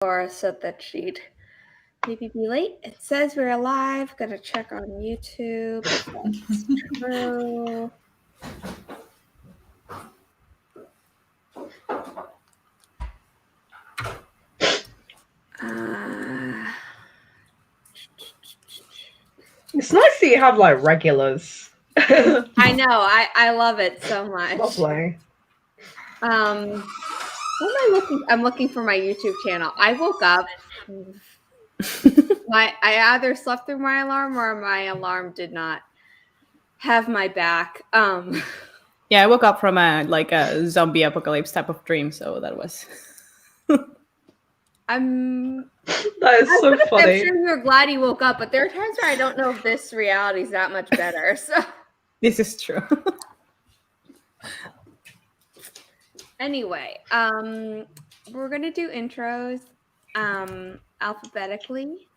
Laura said that she'd maybe be late. It says we're live. Gotta check on YouTube if that's true. It's nice that you have like regulars. I know. I love it so much. Lovely. What am I looking? I'm looking for my YouTube channel. I woke up. I either slept through my alarm or my alarm did not have my back. Yeah, I woke up from a zombie apocalypse type of dream, so that was. That is so funny. I'm sure you're glad you woke up, but there are times where I don't know if this reality is that much better. So this is true. Anyway, we're gonna do intros alphabetically,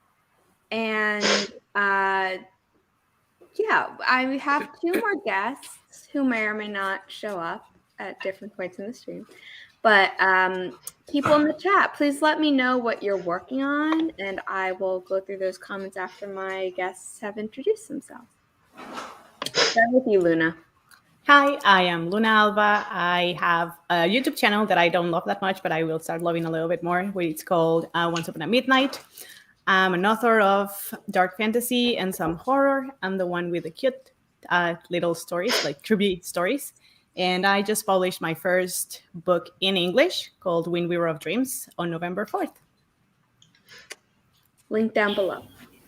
and yeah, I have two more guests who may or may not show up at different points in the stream. But people in the chat, please let me know what you're working on, and I will go through those comments after my guests have introduced themselves. Start with you, Luna. Hi, I am Luna Alva. I have a YouTube channel that I don't love that much, but I will start loving a little bit more. It's called Once Upon a Midnight. I'm an author of dark fantasy and some horror. I'm the one with the cute little stories, like tribute stories. And I just published my first book in English called Wind Weaver of Dreams on November 4th. Link down below.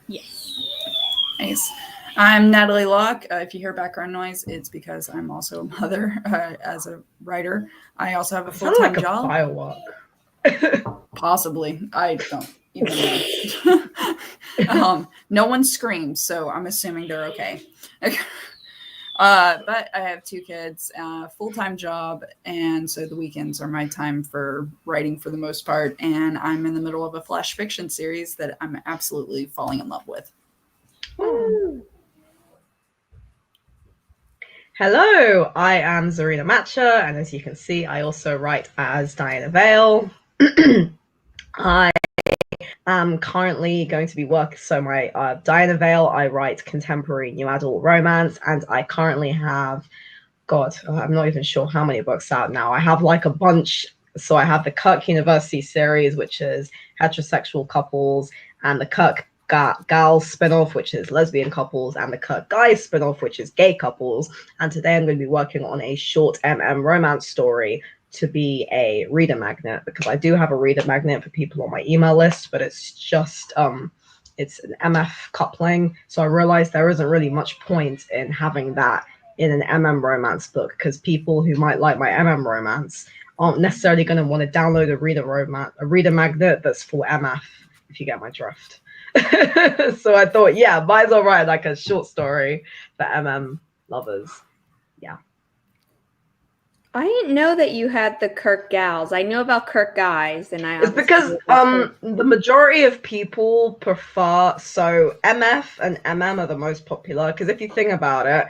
Yes. Nice. I'm Natalie Locke. If you hear background noise, it's because I'm also a mother as a writer. I also have a full-time like job. Firework. Possibly. I don't even know. No one screams, so I'm assuming they're okay. But I have two kids, full-time job, and so the weekends are my time for writing for the most part, and I'm in the middle of a flash fiction series that I'm absolutely falling in love with. Ooh. Hello, I am Zarina Macha, and as you can see, I also write as Diana Vale. I am currently going to be working, so my Diana Vale, I write contemporary new adult romance, and I currently have, I'm not even sure how many books out now. I have like a bunch. So I have the Kirk University series, which is heterosexual couples, and the Kirk Gals spin-off, which is lesbian couples, and the Kirk Guys spin-off, which is gay couples. And today I'm going to be working on a short romance story to be a reader magnet, because I do have a reader magnet for people on my email list, but it's just it's an MF coupling. So I realized there isn't really much point in having that in an romance book, because people who might like my romance aren't necessarily going to want to download a reader magnet that's for MF, if you get my drift. So I thought, yeah, might as well write like a short story for lovers. Yeah. I didn't know that you had the Kirk Gals. I know about Kirk Guys, and it's because the majority of people prefer, so MF and MM are the most popular, because if you think about it,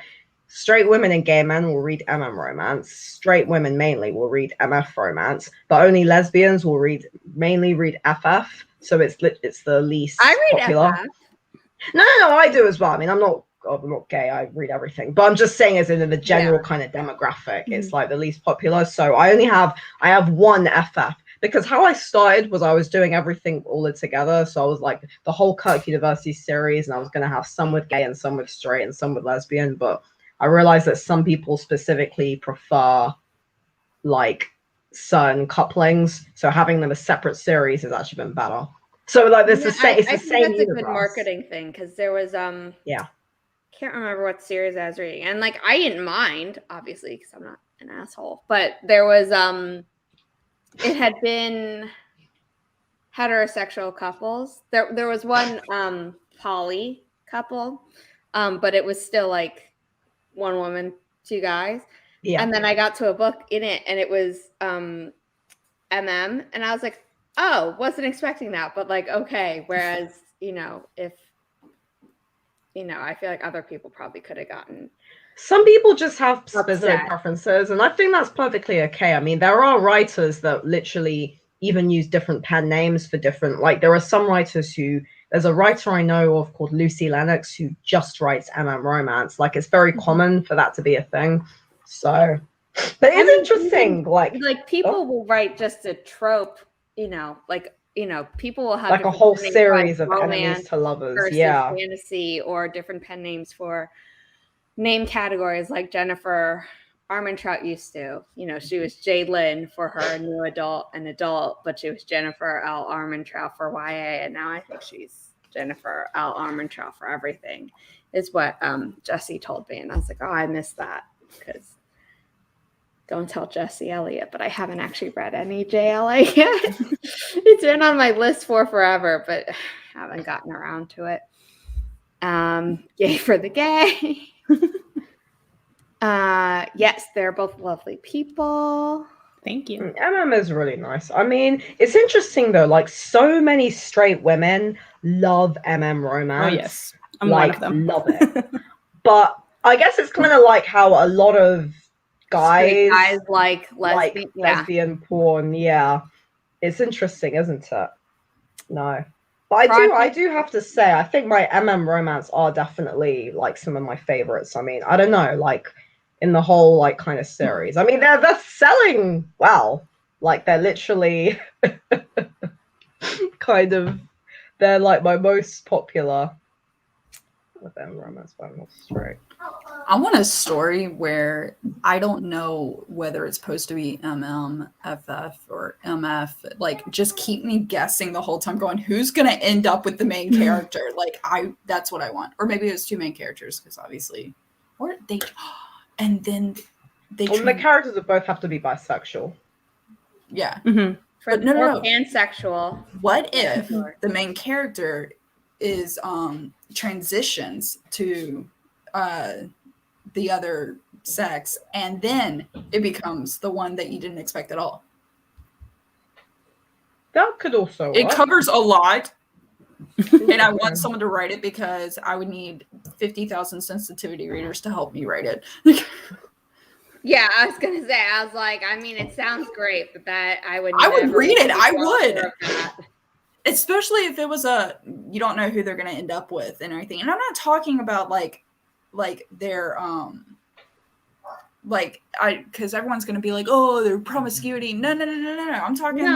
straight women and gay men will read romance. Straight women mainly will read MF romance, but only lesbians will mainly read FF. So it's the least popular. FF. No, I do as well. I mean, I'm not gay. I read everything, but I'm just saying, as in the general kind of demographic, it's like the least popular. So I have one FF, because how I started was I was doing everything all together. So I was like the whole Kirk University series, and I was going to have some with gay and some with straight and some with lesbian, but I realized that some people specifically prefer like certain couplings, so having them as separate series has actually been better. So like this is it's the same. That's a good marketing thing, because there was can't remember what series I was reading, and like I didn't mind, obviously, because I'm not an asshole, but there was it had been heterosexual couples. There was one poly couple, but it was still like one woman, two guys. Yeah. And then I got to a book in it, and it was MM, and I was like, oh, wasn't expecting that, but like, okay. Whereas, if I feel like other people probably could have gotten. Some people just have specific preferences, and I think that's perfectly okay. I mean, there are writers that literally even use different pen names for different, like there are some writers who, there's a writer I know of called Lucy Lennox who just writes romance. Like it's very common for that to be a thing. So, but it's interesting. Like people will write just a trope, people will have like a whole series of enemies to lovers, versus fantasy, or different pen names for name categories, like Jennifer Armentrout used to. She was J. Lynn for her new adult and adult, but she was Jennifer L. Armentrout for YA, and now I think she's Jennifer L. Armentrout for everything, is what Jesse told me. And I was like, oh, I missed that, because don't tell Jesse Elliott, but I haven't actually read any JLA yet. It's been on my list for forever, but haven't gotten around to it. Yay for the gay. Yes, they're both lovely people. Thank you. Is really nice. I mean, it's interesting though, like so many straight women love romance. Oh yes, I'm one of them. Love it. But I guess it's kind of like how a lot of guys like lesbian porn. Yeah, it's interesting, isn't it? No, but I do have to say, I think my romance are definitely like some of my favorites. I mean, I don't know, like in the whole like kind of series. I mean, they're selling well. Like they're literally kind of, they're like my most popular romance, but I'm not straight. I want a story where I don't know whether it's supposed to be FF or MF. Like, just keep me guessing the whole time, going, who's gonna end up with the main character? Like, that's what I want. Or maybe it's two main characters, because obviously, or they, and then they. Well, the characters would both have to be bisexual. Yeah, but no, pansexual. What if the main character is transitions to the other sex, and then it becomes the one that you didn't expect at all? That could also work. It covers a lot. And I want someone to write it, because I would need 50,000 sensitivity readers to help me write it. Yeah, I was gonna say, I was like, I mean, it sounds great, but that I would read it. I would. Especially if it was you don't know who they're going to end up with and everything. And I'm not talking about like their because everyone's going to be like, oh, their promiscuity. No. I'm talking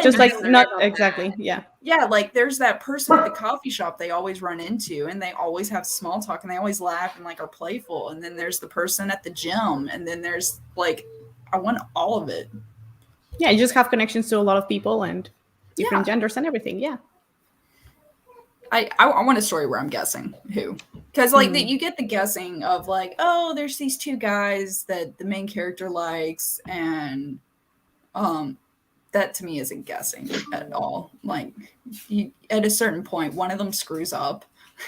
just like not exactly. Yeah. Yeah, like there's that person at the coffee shop they always run into, and they always have small talk, and they always laugh and like are playful. And then there's the person at the gym, and then there's like, I want all of it. Yeah, you just have connections to a lot of people and different genders and everything. Yeah. I want a story where I'm guessing who, because like you get the guessing of like, oh, there's these two guys that the main character likes, and that to me isn't guessing at all. Like at a certain point, one of them screws up,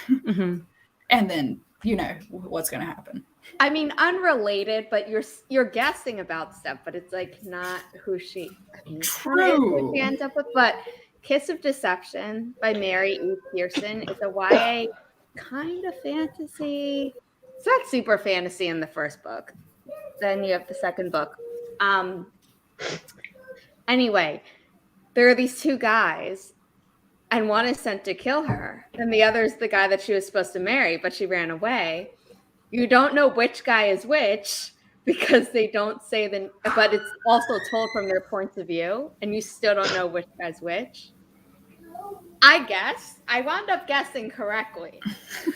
and then you know what's gonna happen. I mean, unrelated, but you're guessing about stuff, but it's like not who she ends up with. But Kiss of Deception by Mary E. Pearson is a YA kind of fantasy. It's not super fantasy in the first book. Then you have the second book. Anyway, there are these two guys, and one is sent to kill her, and the other is the guy that she was supposed to marry, but she ran away. You don't know which guy is which, because they don't say but it's also told from their points of view, and you still don't know which guy's which. I wound up guessing correctly,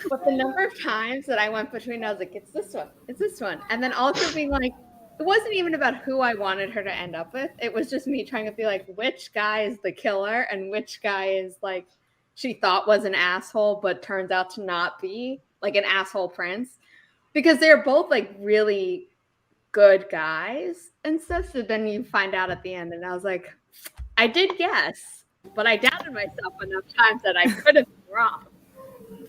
but the number of times that I went between, I was like, it's this one. And then also being like, it wasn't even about who I wanted her to end up with. It was just me trying to be like, which guy is the killer and which guy is like, she thought was an asshole, but turns out to not be, like an asshole prince. Because they're both like really good guys and stuff. So then you find out at the end, and I was like, I did guess, but I doubted myself enough times that I could have been wrong.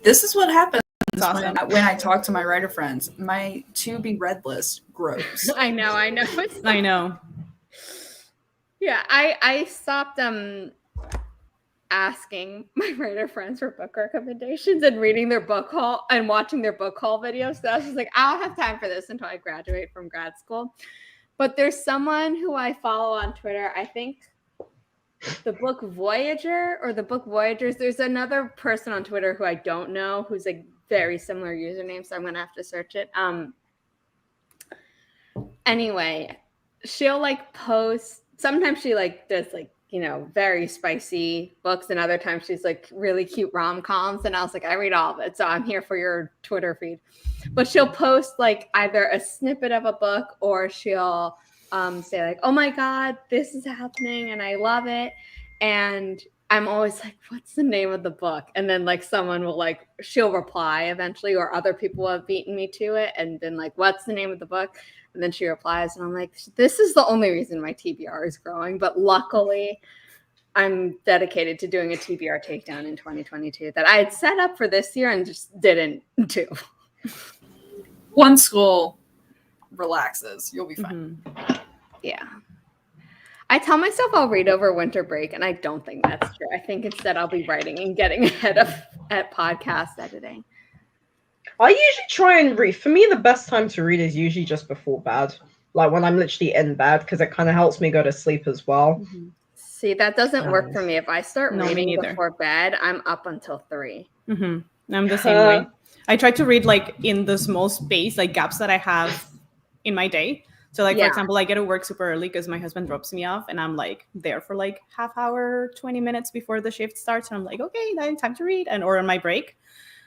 This is what happens when I talk to my writer friends. My to be read list grows. I know. I know. Yeah, I stopped asking my writer friends for book recommendations and reading their book haul and watching their book haul videos. So I was just like, I don't have time for this until I graduate from grad school. But there's someone who I follow on Twitter. I think the book Voyager or the book Voyagers. There's another person on Twitter who I don't know who's a very similar username, so I'm gonna have to search it. Anyway, she'll like post. Sometimes she like does like very spicy books, and other times she's like really cute rom-coms. And I was like, I read all of it, so I'm here for your Twitter feed. But she'll post like either a snippet of a book, or she'll say like, oh my god, this is happening and I love it. And I'm always like, what's the name of the book? And then like someone will like, she'll reply eventually, or other people have beaten me to it and been like, what's the name of the book? And then she replies, and I'm like, this is the only reason my TBR is growing. But luckily, I'm dedicated to doing a TBR takedown in 2022 that I had set up for this year and just didn't do. Once school relaxes, you'll be fine. Mm-hmm. Yeah. I tell myself I'll read over winter break, and I don't think that's true. I think instead I'll be writing and getting ahead at podcast editing. I usually try and read. For me, the best time to read is usually just before bed, like when I'm literally in bed, because it kind of helps me go to sleep as well. Mm-hmm. See, that doesn't work for me. If I start reading before bed, I'm up until 3. Mm-hmm. I'm the same way. I try to read like in the small space, like gaps that I have in my day. So like, for example, I get to work super early because my husband drops me off, and I'm like there for like half hour, 20 minutes before the shift starts. And I'm like, okay, now time to read, or on my break.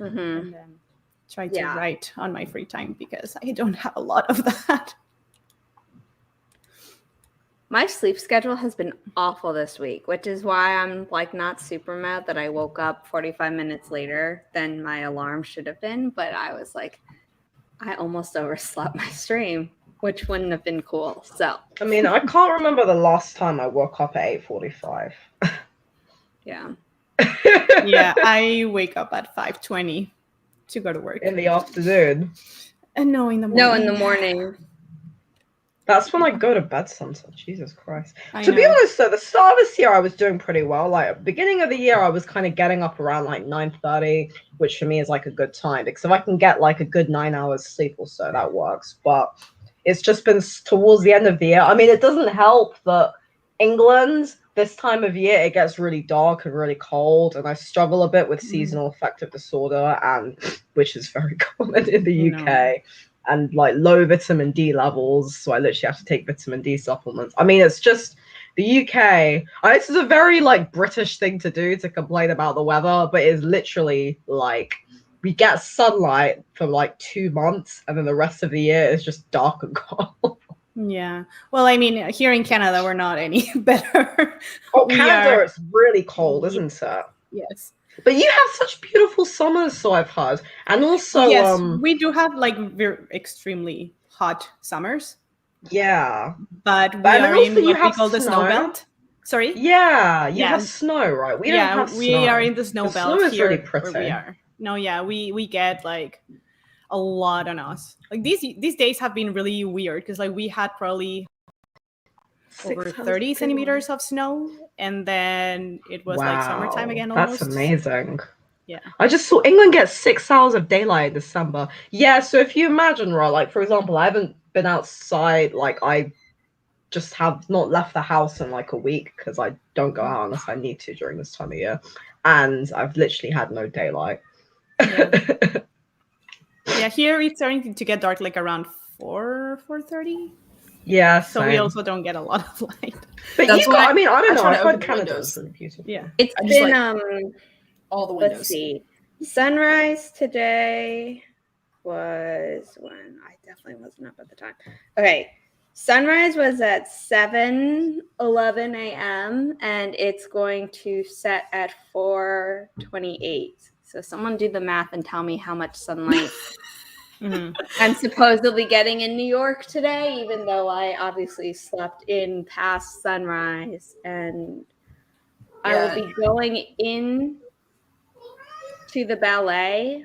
Mm-hmm. And then try to write on my free time because I don't have a lot of that. My sleep schedule has been awful this week, which is why I'm like not super mad that I woke up 45 minutes later than my alarm should have been. But I was like, I almost overslept my stream, which wouldn't have been cool. So I mean, I can't remember the last time I woke up at 8:45. Yeah. Yeah, I wake up at 5:20 to go to work. In the afternoon? And no, in the morning. No, in the morning. That's when I go to bed sometimes. Jesus Christ. To be honest, though, the start of this year, I was doing pretty well. Like, at the beginning of the year, I was kind of getting up around like 9:30, which for me is like a good time. Because if I can get like a good 9 hours sleep or so, that works. But it's just been towards the end of the year. I mean, it doesn't help that England, this time of year, it gets really dark and really cold. And I struggle a bit with seasonal affective disorder, and which is very common in the UK. And like low vitamin D levels, so I literally have to take vitamin D supplements. I mean, it's just the UK. This is a very like British thing to do, to complain about the weather, but it's literally like we get sunlight for like 2 months, and then the rest of the year is just dark and cold. Yeah. Well, I mean, here in Canada, we're not any better. Oh, Canada, it's really cold, isn't it? Yes. But you have such beautiful summers, so I've heard. And also, yes, we do have like extremely hot summers. Yeah. But we are in what we call the snow belt. Sorry? Yeah, you have snow, right? We don't have snow. We are in the snow belt snow is here really pretty. where we are. No, yeah, we get like a lot on us. Like these days have been really weird because like we had probably over 30 centimeters of snow, and then it was like summertime again almost. That's amazing. Yeah. I just saw England get 6 hours of daylight in December. Yeah, so if you imagine, right, like for example, I haven't been outside, like I just have not left the house in like a week because I don't go out unless I need to during this time of year. And I've literally had no daylight. Yeah, yeah, here it's starting to get dark like around 4:30. Yeah, so we also don't get a lot of light. But you got, I mean, I don't know. I've heard Canada's really beautiful. Yeah, it's been all the windows. Let's see. Sunrise today was when I definitely wasn't up at the time. Okay, sunrise was at 7:11 a.m. and it's going to set at 4:28. So someone do the math and tell me how much sunlight. I'm supposedly getting in New York today, even though I obviously slept in past sunrise, and I will be going in to the ballet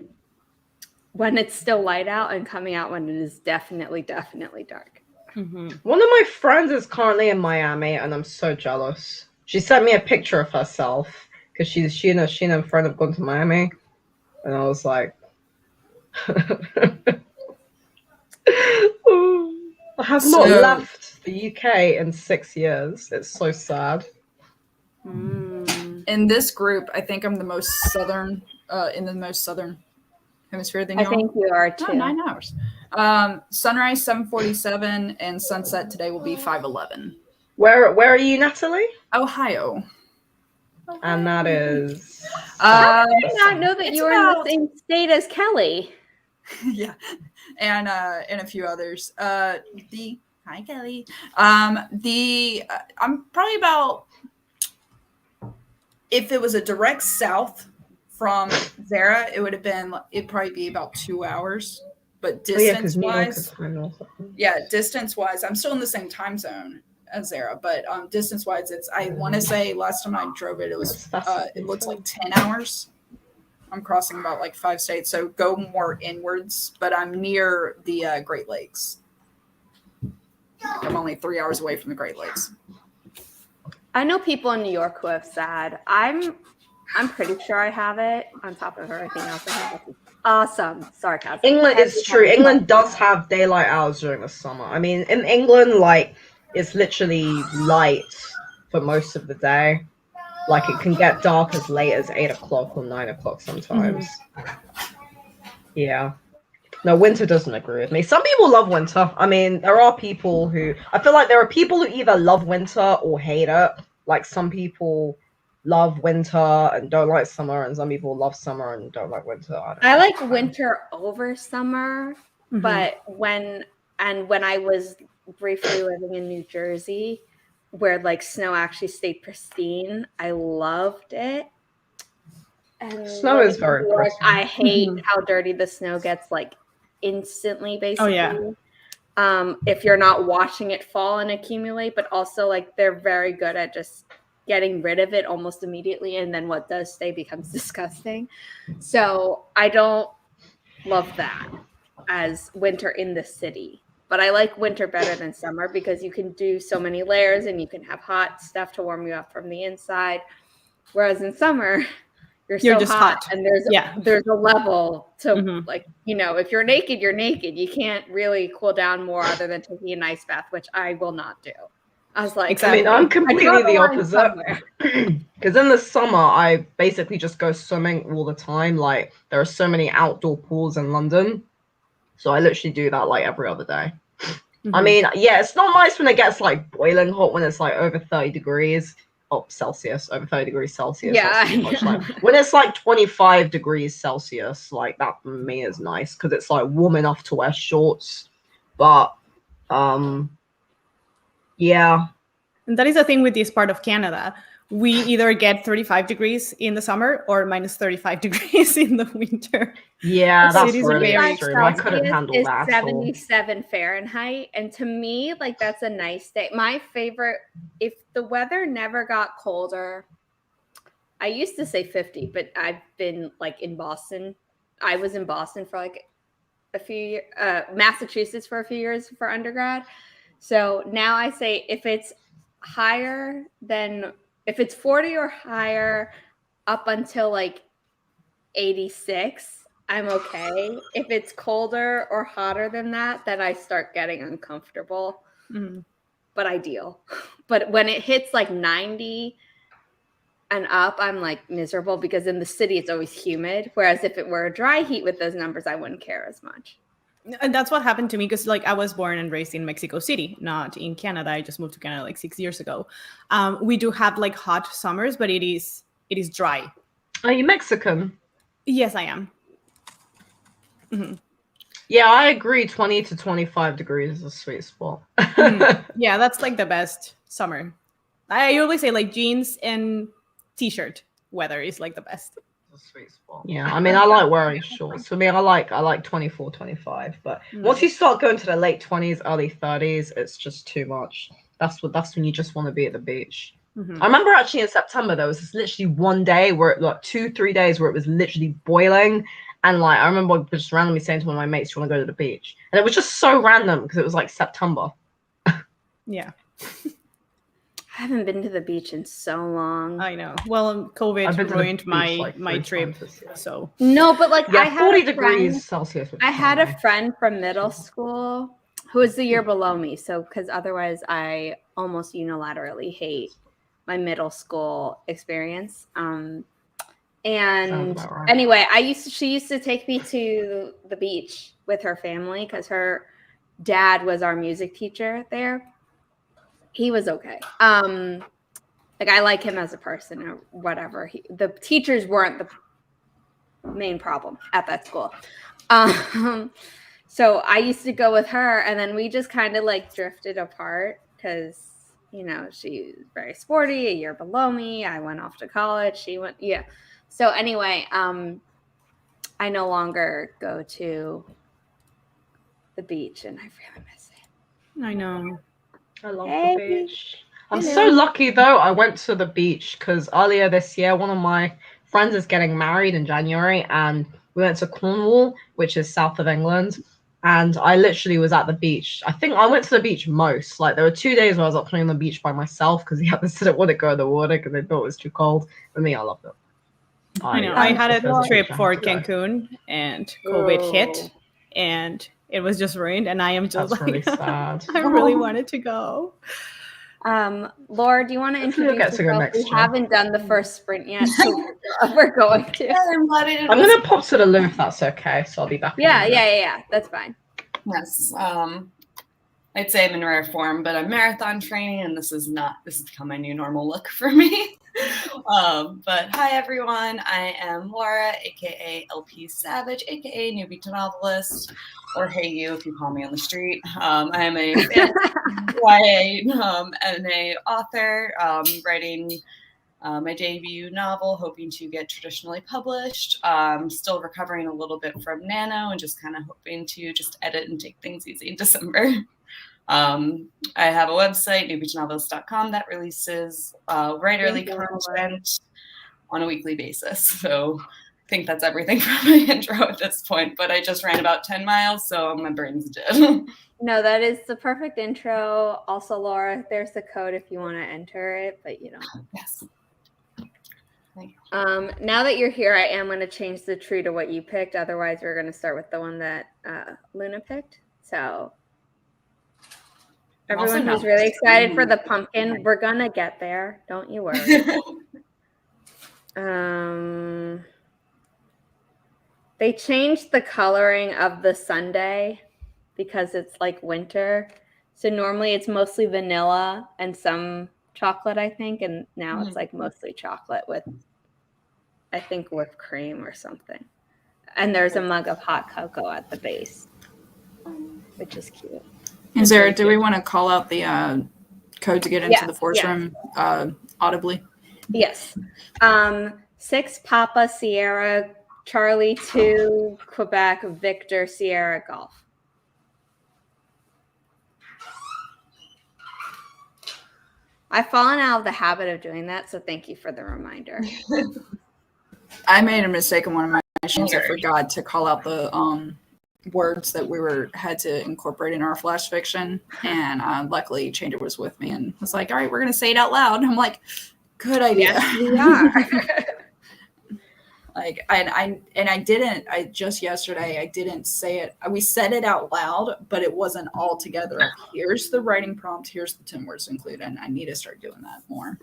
when it's still light out and coming out when it is definitely dark. One of my friends is currently in Miami, and I'm so jealous. She sent me a picture of herself because she and a friend have gone to Miami, and I was like, I have not left the UK in 6 years. It's so sad. In this group, I think I'm the most southern, in the most southern hemisphere than I y'all. think you are too. 9 hours. Sunrise 7:47 and sunset today will be 5:11. Where are you, Natalie? Ohio. And that is. How did I not know that It's you were in the about- same state as Kelly? Yeah, and a few others. Hi Kelly. I'm probably about, if it was a direct south from Zara, it'd probably be about 2 hours. But distance wise, distance wise, I'm still in the same time zone as Zara, but distance wise, I want to say last time I drove it, it looks like 10 hours. I'm crossing about like 5 states, so go more inwards, but I'm near the Great Lakes. I'm only 3 hours away from the Great Lakes. I know people in New York who have SAD. I'm pretty sure I have it on top of everything else I have. Awesome. Sarcasm. England is true. England does have daylight hours during the summer. I mean, in England, like, it's literally light for most of the day. Like, it can get dark as late as 8 o'clock or 9 o'clock sometimes. Yeah. No, winter doesn't agree with me. Some people love winter. I mean, there are people who... I feel like there are people who either love winter or hate it. Like, some people love winter and don't like summer, and some people love summer and don't like winter. I like winter over summer, but when I was briefly living in New Jersey, where like snow actually stayed pristine, I loved it. And snow is very pristine. I hate how dirty the snow gets, like instantly, basically. Oh, yeah. If you're not watching it fall and accumulate, but also like they're very good at just getting rid of it almost immediately, and then what does stay becomes disgusting. So I don't love that as winter in the city, but I like winter better than summer because you can do so many layers and you can have hot stuff to warm you up from the inside, whereas in summer you're so just hot and there's a level to like, you know, if you're naked, you can't really cool down more other than taking an ice bath, which I will not do. I was like, I mean, I'm completely the opposite. Because in the summer, I basically just go swimming all the time. Like, there are so many outdoor pools in London. So I literally do that like every other day. I mean, yeah, it's not nice when it gets like boiling hot when it's like over 30 degrees. Oh, Celsius, over 30 degrees Celsius. Yeah. Like, when it's like 25 degrees Celsius, like that for me is nice because it's like warm enough to wear shorts. But, yeah. And that is the thing with this part of Canada. We either get 35 degrees in the summer or minus 35 degrees in the winter. Yeah, that's cities really very extreme. I couldn't handle is that. 77 Fahrenheit. And to me, like, that's a nice day. My favorite, if the weather never got colder, I used to say 50, but I've been like in Boston. I was in Boston for like a few Massachusetts for a few years for undergrad. So now I say if it's higher than, if it's 40 or higher up until like 86, I'm okay. If it's colder or hotter than that, then I start getting uncomfortable. But ideal. But when it hits like 90 and up, I'm like miserable because in the city it's always humid. Whereas if it were a dry heat with those numbers, I wouldn't care as much. And that's what happened to me because like I was born and raised in Mexico City, not in Canada. I just moved to Canada like 6 years ago. We do have like hot summers, but it is dry. Are you Mexican? Yes, I am. Yeah, I agree. 20 to 25 degrees is a sweet spot. Yeah, that's like the best summer. I always say like jeans and t-shirt weather is like the best. Sweet spot. Yeah, I mean, I like wearing shorts. For me, I like 24, 25. But once you start going to the late 20s, early 30s, it's just too much. That's when you just want to be at the beach. I remember actually in September, there was this literally one day where it, like 2-3 days where it was literally boiling. And like, I remember just randomly saying to one of my mates, "You want to go to the beach?" And it was just so random because it was like September. Yeah. I haven't been to the beach in so long. I know. Well, COVID ruined my trip. So no, but like yeah, I had 40 degrees Celsius. I had a friend from middle school who was the year below me. So because otherwise I almost unilaterally hate my middle school experience. Sounds And about right. anyway, she used to take me to the beach with her family because her dad was our music teacher there. He was okay. Like I like him as a person or whatever. The teachers weren't the main problem at that school. So I used to go with her, and then we just kind of like drifted apart because, you know, she was very sporty, a year below me. I went off to college. She went, yeah. So anyway, I no longer go to the beach, and I really miss it. I know. I love Hey. the beach. I'm Hello. so lucky though. I went to the beach because earlier this year, one of my friends is getting married in January, and we went to Cornwall, which is south of England. And I literally was at the beach. I think I went to the beach most. Like there were 2 days where I was up playing on the beach by myself because the others didn't want to go in the water because they thought it was too cold. For me, I loved it. I know. I had if there's a beach, trip I for have to go. Cancun, and COVID hit, Oh. and it was just ruined. And I am just That's really like, sad. I really wanted to go. Laura, do you want to Hopefully we'll introduce get to go yourself? next We year. haven't done the first sprint yet, so we're going to. I'm glad I did I'm this. gonna pop to the loo if that's okay. So I'll be back. in a Yeah. minute. That's fine. Yes. I'd say I'm in rare form, but I'm marathon training, and this has become my new normal look for me. But hi everyone, I am Laura, aka LP Savage, aka newbie to novelist, or hey you if you call me on the street. I am a YA NA author, writing my debut novel, hoping to get traditionally published. Still recovering a little bit from Nano and just kind of hoping to just edit and take things easy in December. I have a website, newbietonovelist.com, that releases writerly content on a weekly basis. So I think that's everything for my intro at this point, but I just ran about 10 miles, so my brain's dead. No, that is the perfect intro. Also, Laura, there's the code if you want to enter it, but you don't. Yes. Now that you're here, I am going to change the tree to what you picked. Otherwise, we're going to start with the one that Luna picked. So everyone who's really excited for the pumpkin, we're going to get there. Don't you worry. They changed the coloring of the sundae because it's like winter. So normally it's mostly vanilla and some chocolate, I think. And now it's like mostly chocolate with, I think, whipped cream or something. And there's a mug of hot cocoa at the base, which is cute. Do we want to call out the code to get into the force room audibly? Yes. 6 Papa Sierra Charlie 2 Quebec Victor Sierra Golf. I've fallen out of the habit of doing that, so thank you for the reminder. I made a mistake in one of my streams. I forgot to call out the words that we had to incorporate in our flash fiction, and luckily Changer was with me and was like, all right, we're gonna say it out loud. I'm like, good idea. Yes, we are. Like, I just yesterday, I didn't say it. We said it out loud, but it wasn't all together. Like, here's the writing prompt, here's the 10 words included, and I need to start doing that more.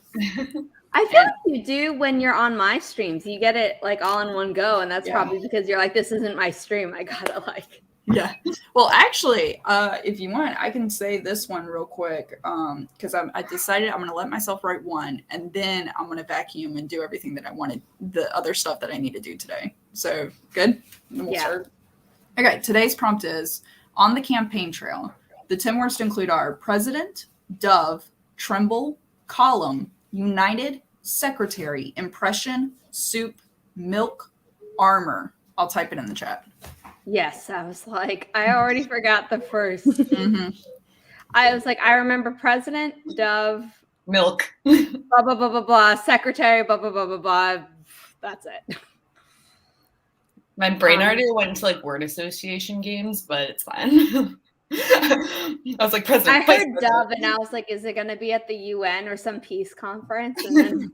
I feel like you do when you're on my streams. You get it like all in one go, and that's probably because you're like, this isn't my stream. I gotta like. Yeah. Well, actually, if you want, I can say this one real quick because I decided I'm going to let myself write one, and then I'm going to vacuum and do everything that I wanted, the other stuff that I need to do today. So, good? Then we'll start. Okay, today's prompt is, on the campaign trail, the 10 words to include are president, dove, tremble, column, united, secretary, impression, soup, milk, armor. I'll type it in the chat. Yes, I was like, I already forgot the first. Mm-hmm. I was like, I remember president, dove, milk, blah, blah, blah, blah, blah, secretary, blah, blah, blah, blah, blah. That's it. My brain already went into like word association games, but it's fine. I was like, president. I heard dove, and I was like, is it going to be at the UN or some peace conference? And then,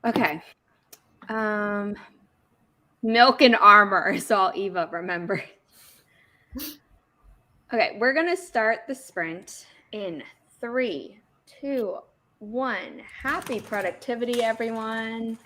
okay. Milk and armor is all Eva remembers. Okay, we're going to start the sprint in 3, 2, 1. Happy productivity, everyone.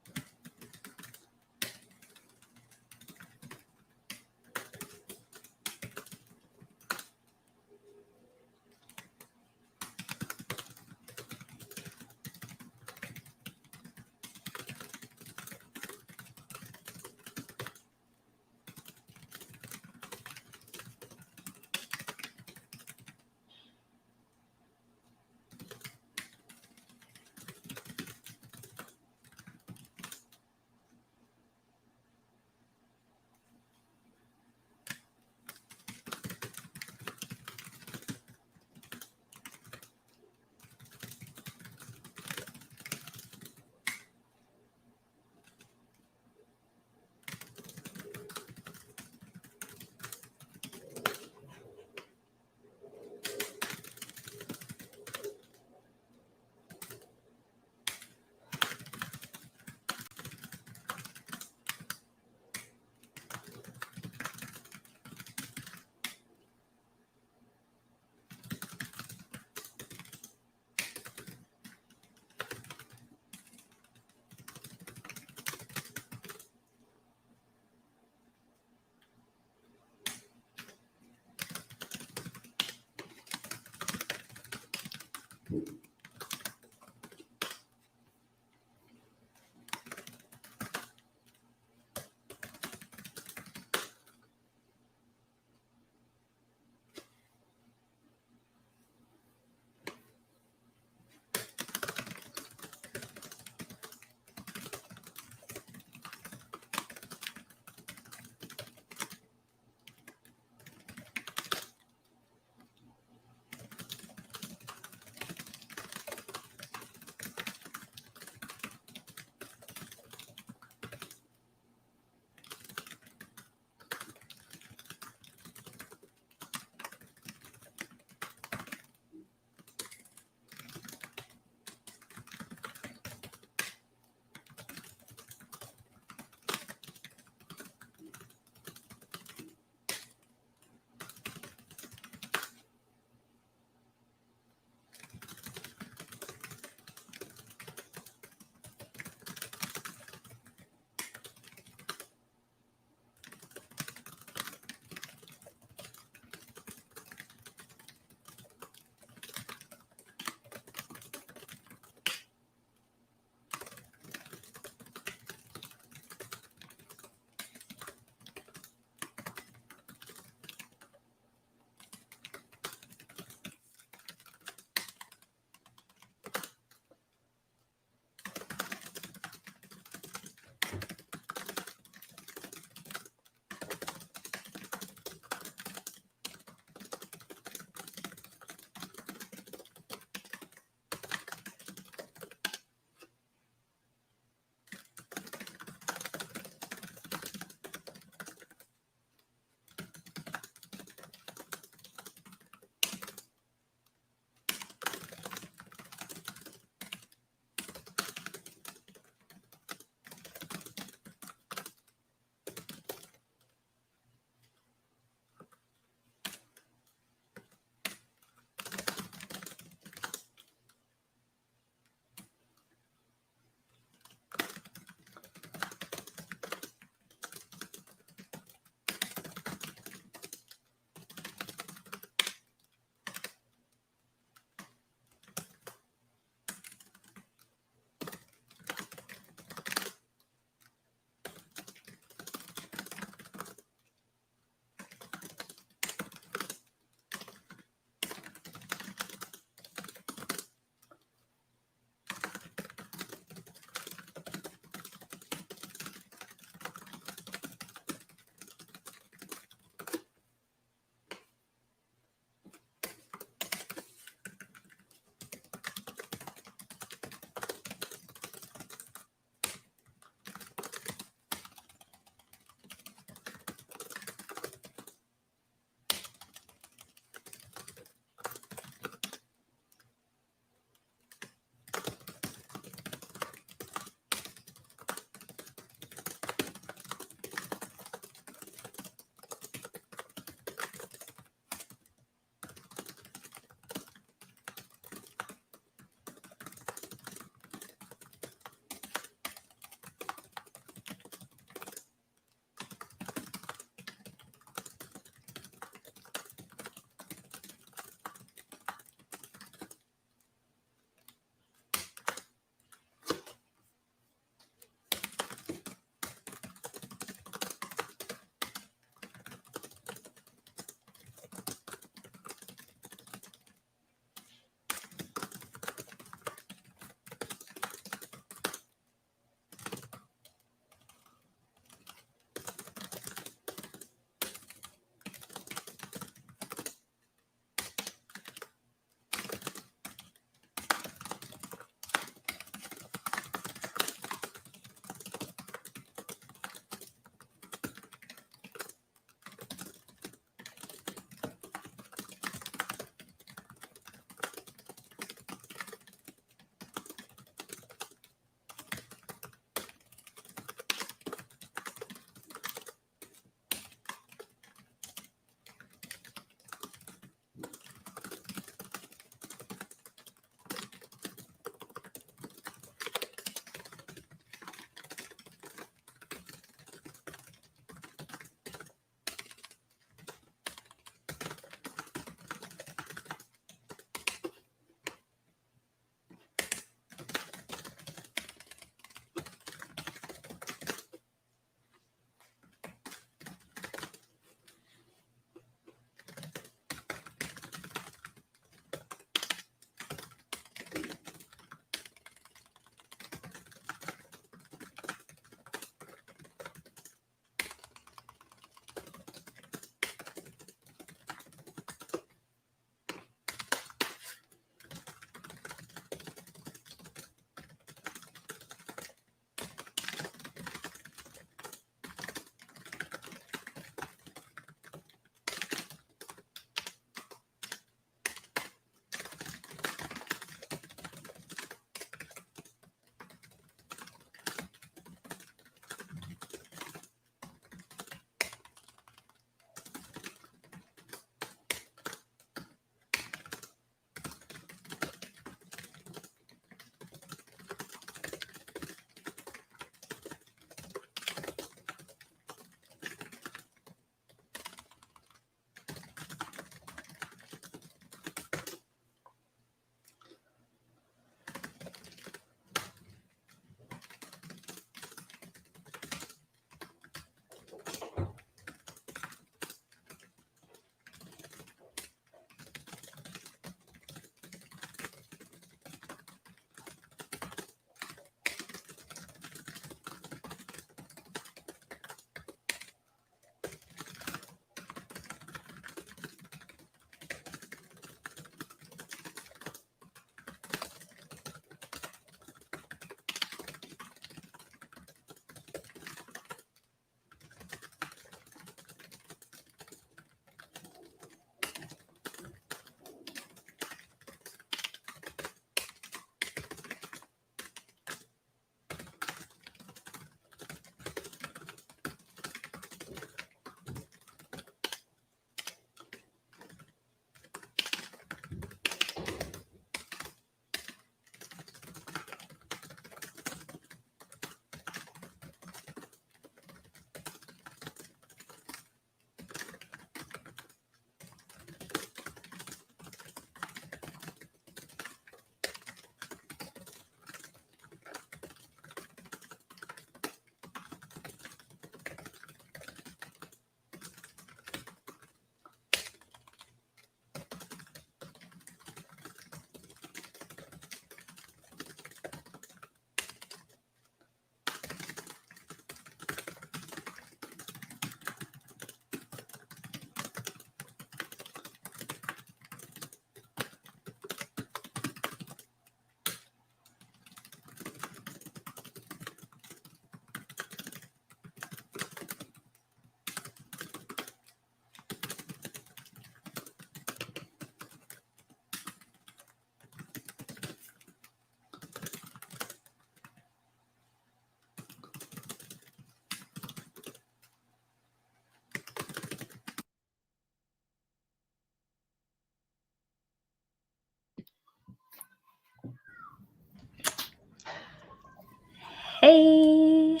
Hey,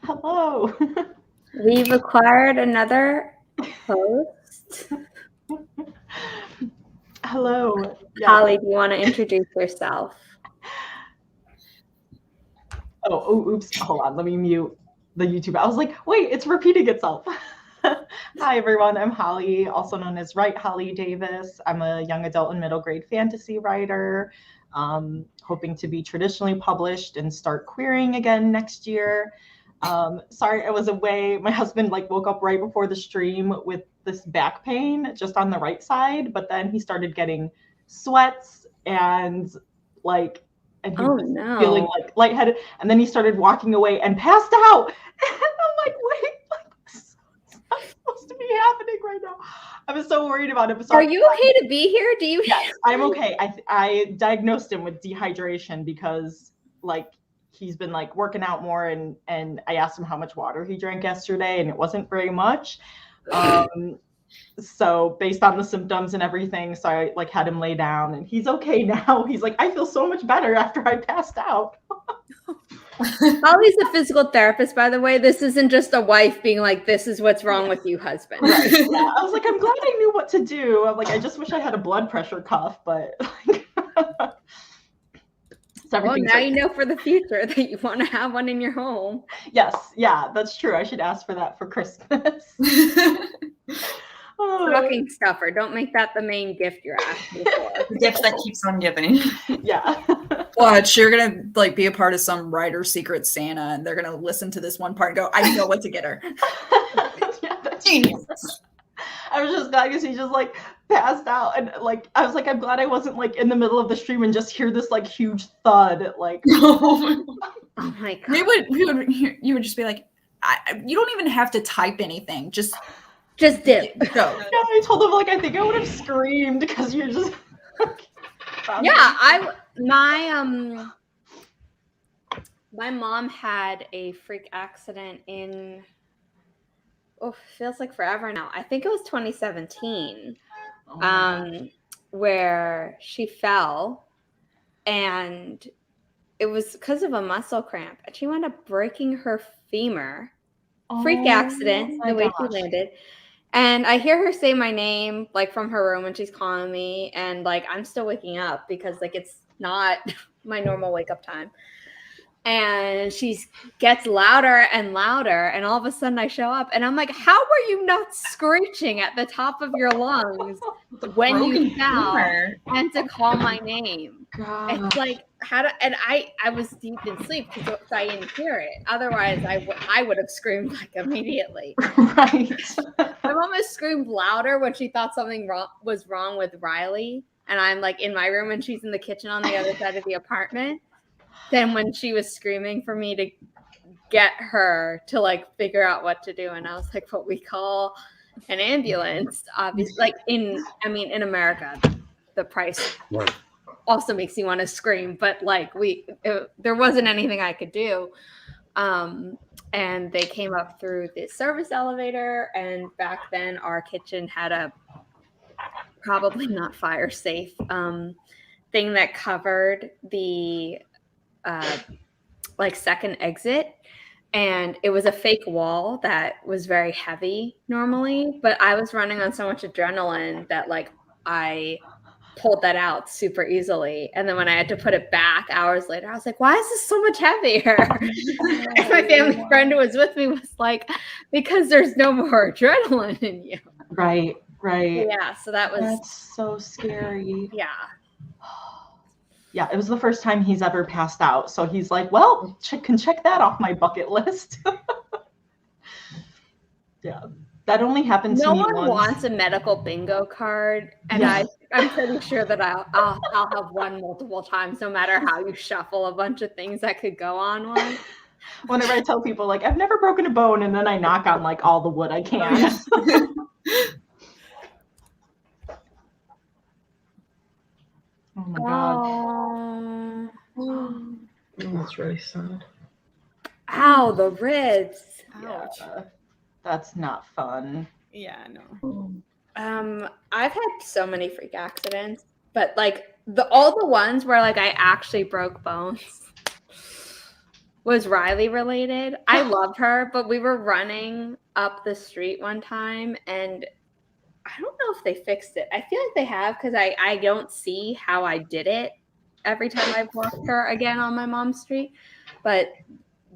Hello. we've acquired another host. Hello. Yes. Holly, do you want to introduce yourself? Oh, oops. Hold on. Let me mute the YouTube. I was like, wait, it's repeating itself. Hi, everyone. I'm Holly, also known as Write Holly Davis. I'm a young adult and middle grade fantasy writer, hoping to be traditionally published and start queering again next year. Sorry, I was away. My husband woke up right before the stream with this back pain just on the right side, but then he started getting sweats and he was feeling lightheaded, and then he started walking away and passed out. And I'm like, wait, this is not supposed to be happening right now. I was so worried about him. Are you okay to be here? Do you? Yes, I'm okay. I diagnosed him with dehydration because he's been working out more, and I asked him how much water he drank yesterday, and it wasn't very much. So based on the symptoms and everything, so I had him lay down, and he's okay now. He's like, I feel so much better after I passed out. Holly's a physical therapist, by the way. This isn't just a wife being like, this is what's wrong with you, husband. Right. Yeah. I was like, I'm glad I knew what to do. I'm like, I just wish I had a blood pressure cuff, but well, now you know for the future that you want to have one in your home. Yes, yeah, that's true. I should ask for that for Christmas. Stocking stuffer. Don't make that the main gift you're asking for. The gift that keeps on giving. Yeah. Watch, you're gonna be a part of some writer's Secret Santa, and they're gonna listen to this one part and go, I know what to get her. Yeah, that's genius. I was just glad because he just passed out, and I was like, I'm glad I wasn't in the middle of the stream and just hear this huge thud. Oh my god. You would just be like, you don't even have to type anything. Just dip. Go. Yeah, I told him I think I would have screamed because you're just. Yeah, my mom had a freak accident in feels like forever now. I think it was 2017, where she fell, and it was because of a muscle cramp, and she wound up breaking her femur. Freak accident, the way she landed. And I hear her say my name from her room when she's calling me, and I'm still waking up because it's not my normal wake up time. And she gets louder and louder, and all of a sudden I show up, and I'm like, how were you not screeching at the top of your lungs when you fell and to call my name? God. It's and I was deep in sleep because I didn't hear it. Otherwise, I would have screamed immediately. Right. My mom has screamed louder when she thought something was wrong with Riley, and I'm in my room and she's in the kitchen on the other side of the apartment, than when she was screaming for me to get her to figure out what to do. And I was like, what we call an ambulance, obviously. In America, the price also makes you want to scream, but there wasn't anything I could do. And they came up through the service elevator, and back then our kitchen had a probably not fire safe thing that covered the second exit, and it was a fake wall that was very heavy normally, but I was running on so much adrenaline that I pulled that out super easily, and then when I had to put it back hours later, I was like, why is this so much heavier? And my family friend who was with me was like, because there's no more adrenaline in you. Right. Yeah, so that's so scary. Yeah. Yeah, it was the first time he's ever passed out. So he's like, well, can check that off my bucket list. Yeah, that only happened to me once. No one wants a medical bingo card. And yeah. I'm pretty sure that I'll have one multiple times, no matter how you shuffle a bunch of things that could go on one. Whenever I tell people, I've never broken a bone, and then I knock on, all the wood I can. Oh my god. That's really sad. Ow, the ribs. Yeah, that's not fun. Yeah, no. I've had so many freak accidents, but all the ones where I actually broke bones. was Riley related. I love her, but we were running up the street one time and I don't know if they fixed it. I feel like they have because I don't see how I did it every time I've walked her again on my mom's street. But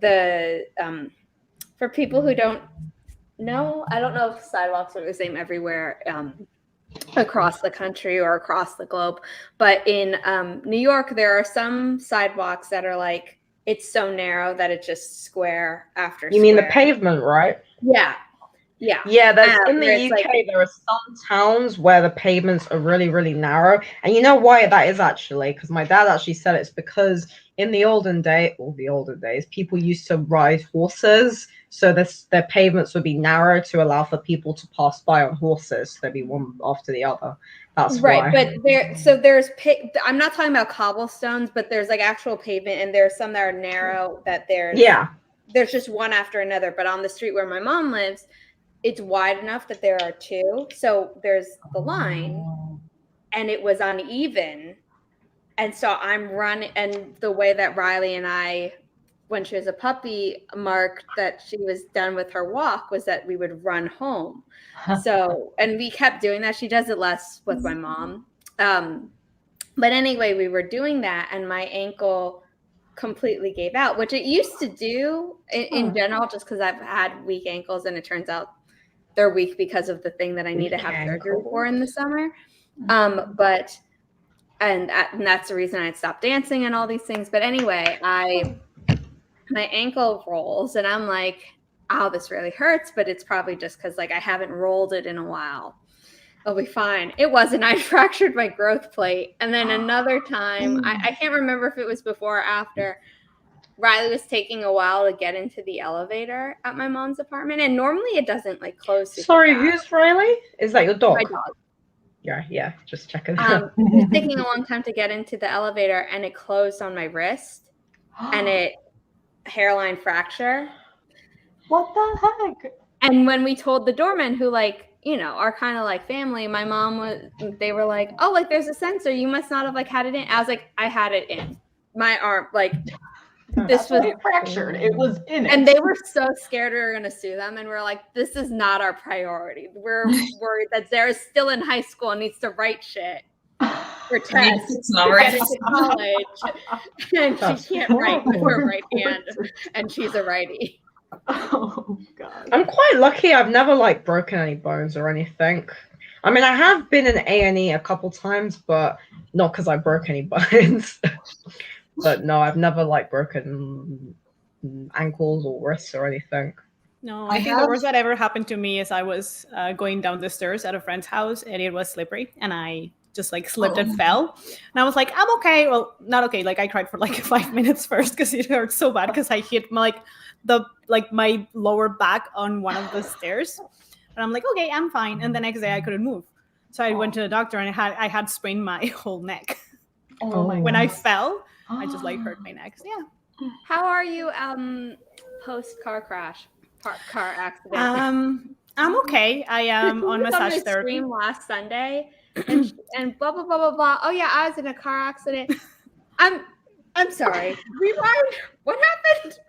the for people who don't know, I don't know if sidewalks are the same everywhere across the country or across the globe. But in New York, there are some sidewalks that are like, it's so narrow that it's just square after You mean the pavement, right? Yeah. Yeah. Yeah, there's in where the it's UK, like- there are some towns where the pavements are really, really narrow. And you know why that is actually? Because my dad actually said it's because in the olden days, people used to ride horses. So their pavements would be narrow to allow for people to pass by on horses. They'd be one after the other. That's right. why. But I'm not talking about cobblestones, but there's like actual pavement and there's some that are narrow that there's just one after another. But on the street where my mom lives, it's wide enough that there are two. So there's the line and it was uneven. And so I'm running, and the way that Riley and I, when she was a puppy, marked that she was done with her walk was that we would run home. So, and we kept doing that. She does it less with my mom. But anyway, we were doing that and my ankle completely gave out, which it used to do in general, just because I've had weak ankles and it turns out they're weak because of the thing that I need to have surgery for in the summer. But that's the reason I stopped dancing and all these things. But anyway, my ankle rolls and I'm like, ow, this really hurts, but it's probably just because like I haven't rolled it in a while. It'll be fine. It wasn't. I fractured my growth plate. And then another time, I can't remember if it was before or after, Riley was taking a while to get into the elevator at my mom's apartment. And normally it doesn't like close. Sorry, who's Riley? Is that your dog? My dog. Yeah, just checking. It was taking a long time to get into the elevator and it closed on my wrist and it hairline fracture. What the heck? And when we told the doorman who like, you know, are kind of like family, my mom they were like, oh, like there's a sensor. You must not have like had it in. I was like, I had it in my arm. Like this was fractured. It was in it. And they were so scared we were going to sue them. And we're like, this is not our priority. We're worried that Zara's still in high school and needs to write shit for tests It's not to right. get into college. And she can't write with her right hand. And she's a righty. Oh god. I'm quite lucky. I've never like broken any bones or anything. I mean, I have been in A&E a couple times, but not because I broke any bones. But no, I've never like broken ankles or wrists or anything. No, I think the worst that ever happened to me is I was going down the stairs at a friend's house and it was slippery and I just like slipped and fell. And I was like, I'm okay. Well, not okay. Like I cried for like 5 minutes first because it hurt so bad because I hit my lower back on one of the stairs. And I'm like, okay, I'm fine. And the next day I couldn't move. So I went to the doctor and I had sprained my whole neck. Oh my When I fell, I just like hurt my neck. So, yeah. How are you post car crash, car accident? I'm okay. I am on massage therapy. Stream last Sunday, and blah blah blah blah blah. Oh yeah, I was in a car accident. I'm sorry. Rewind. What happened?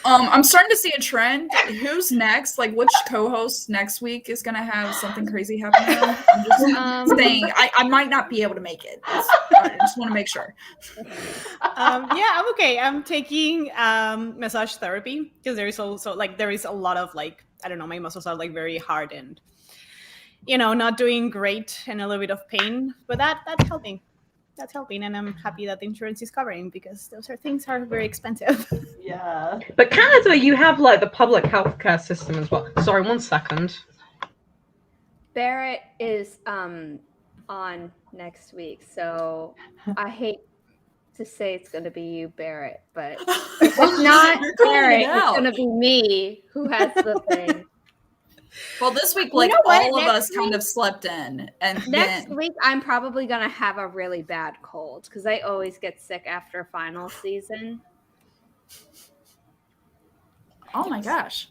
I'm starting to see a trend. Who's next? Like, which co-host next week is gonna have something crazy happen to them? I'm just saying. I might not be able to make it. I just want to make sure. Yeah, I'm okay. I'm taking massage therapy because there is also there is a lot of I don't know, my muscles are very hard and not doing great and a little bit of pain, but that's helping. That's helping, and I'm happy that the insurance is covering because those things are very expensive. Yeah. But Canada, you have the public healthcare system as well. Sorry, 1 second. Barrett is on next week, so I hate to say it's going to be you, Barrett, but if it's not Barrett, it's going to be me who has the thing. Well, this week, You know what? all of Next us kind of slept in, and Next then week, I'm probably going to have a really bad cold because I always get sick after final season. oh my gosh,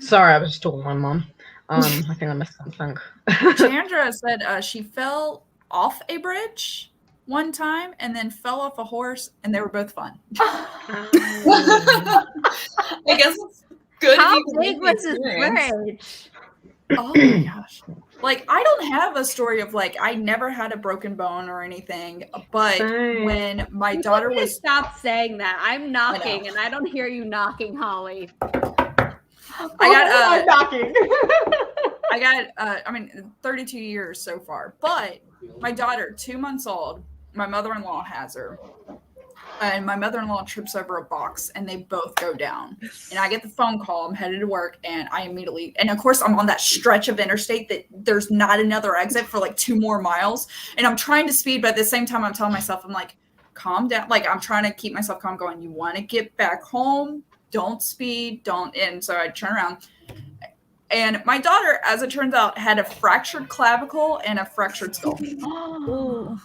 Sorry, I was just talking to my mom. I think I missed something. Chandra said she fell off a bridge. one time and then fell off a horse, and they were both fun. I guess it's good How if you can big make was the his experience. bridge? Oh my gosh. Like, I don't have a story of like, I never had a broken bone or anything, but Same. when my You daughter need to was, stop saying that. I'm knocking, and I don't hear you knocking, Holly. I'm knocking. I got, 32 years so far, but my daughter, 2 months old, my mother-in-law has her, and my mother-in-law trips over a box, and they both go down. And I get the phone call. I'm headed to work, and I immediately, and of course, I'm on that stretch of interstate that there's not another exit for like 2 more miles, and I'm trying to speed, but at the same time, I'm telling myself, I'm like, calm down. Like, I'm trying to keep myself calm, going, you want to get back home, don't speed, don't. And so I turn around, and my daughter, as it turns out, had a fractured clavicle and a fractured skull. Ooh.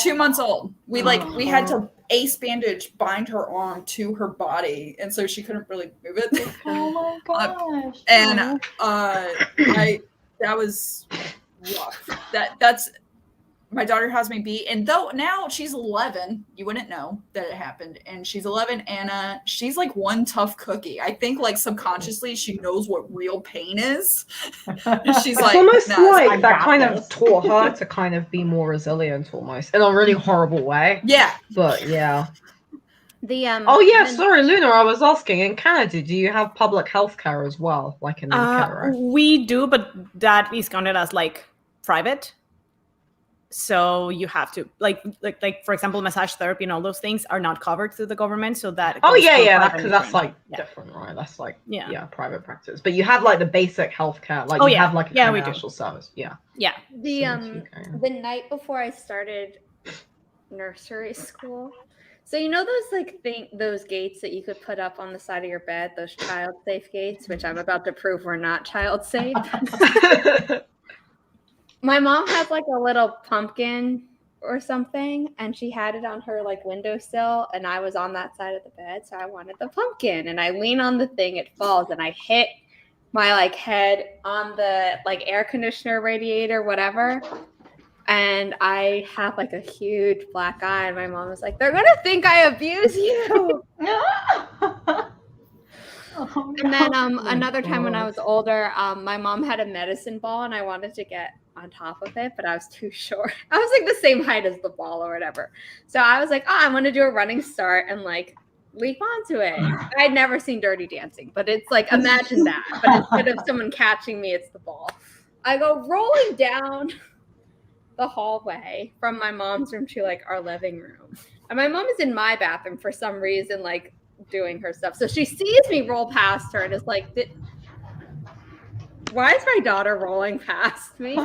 2 months old. We had to ace bandage bind her arm to her body, and so she couldn't really move it. Oh my gosh. And that was rough. That's my daughter has me beat, and though now she's 11, you wouldn't know that it happened, and she's 11, and she's like one tough cookie. I think like subconsciously she knows what real pain is. And she's It's like, almost nah, like I that got kind this. of taught her to kind of be more resilient, almost in a really horrible way. yeah. But yeah. The Oh yeah, the- sorry, Luna. I was asking. In Canada, do you have public health care as well, like in the UK, right? We do, but that is counted as like private. So you have to like for example, massage therapy and all those things are not covered through the government. So that Oh goes yeah, through yeah. private Because that's insurance. like different, right? That's like Yeah. private practice. But you have like the basic healthcare, like Oh, you yeah. have like a Yeah, kind we of do. national service. Yeah. Yeah. the Same as UK. the night before I started nursery school. So you know those like those gates that you could put up on the side of your bed, those child safe gates, which I'm about to prove were not child safe. My mom has like a little pumpkin or something, and she had it on her like windowsill, and I was on that side of the bed, so I wanted the pumpkin, and I lean on the thing, it falls, and I hit my like head on the like air conditioner radiator, whatever. And I have like a huge black eye, and my mom was like, "They're gonna think I abuse you." Oh, And then Oh another time when I was God. older, my mom had a medicine ball, and I wanted to get on top of it, but I was too short. I was like the same height as the ball or whatever. So I was like, "Oh, I want to do a running start and like leap onto it." I'd never seen Dirty Dancing, but it's like imagine that. But instead of someone catching me, it's the ball. I go rolling down the hallway from my mom's room to like our living room, and my mom is in my bathroom for some reason, like doing her stuff. So she sees me roll past her and is like, why is my daughter rolling past me?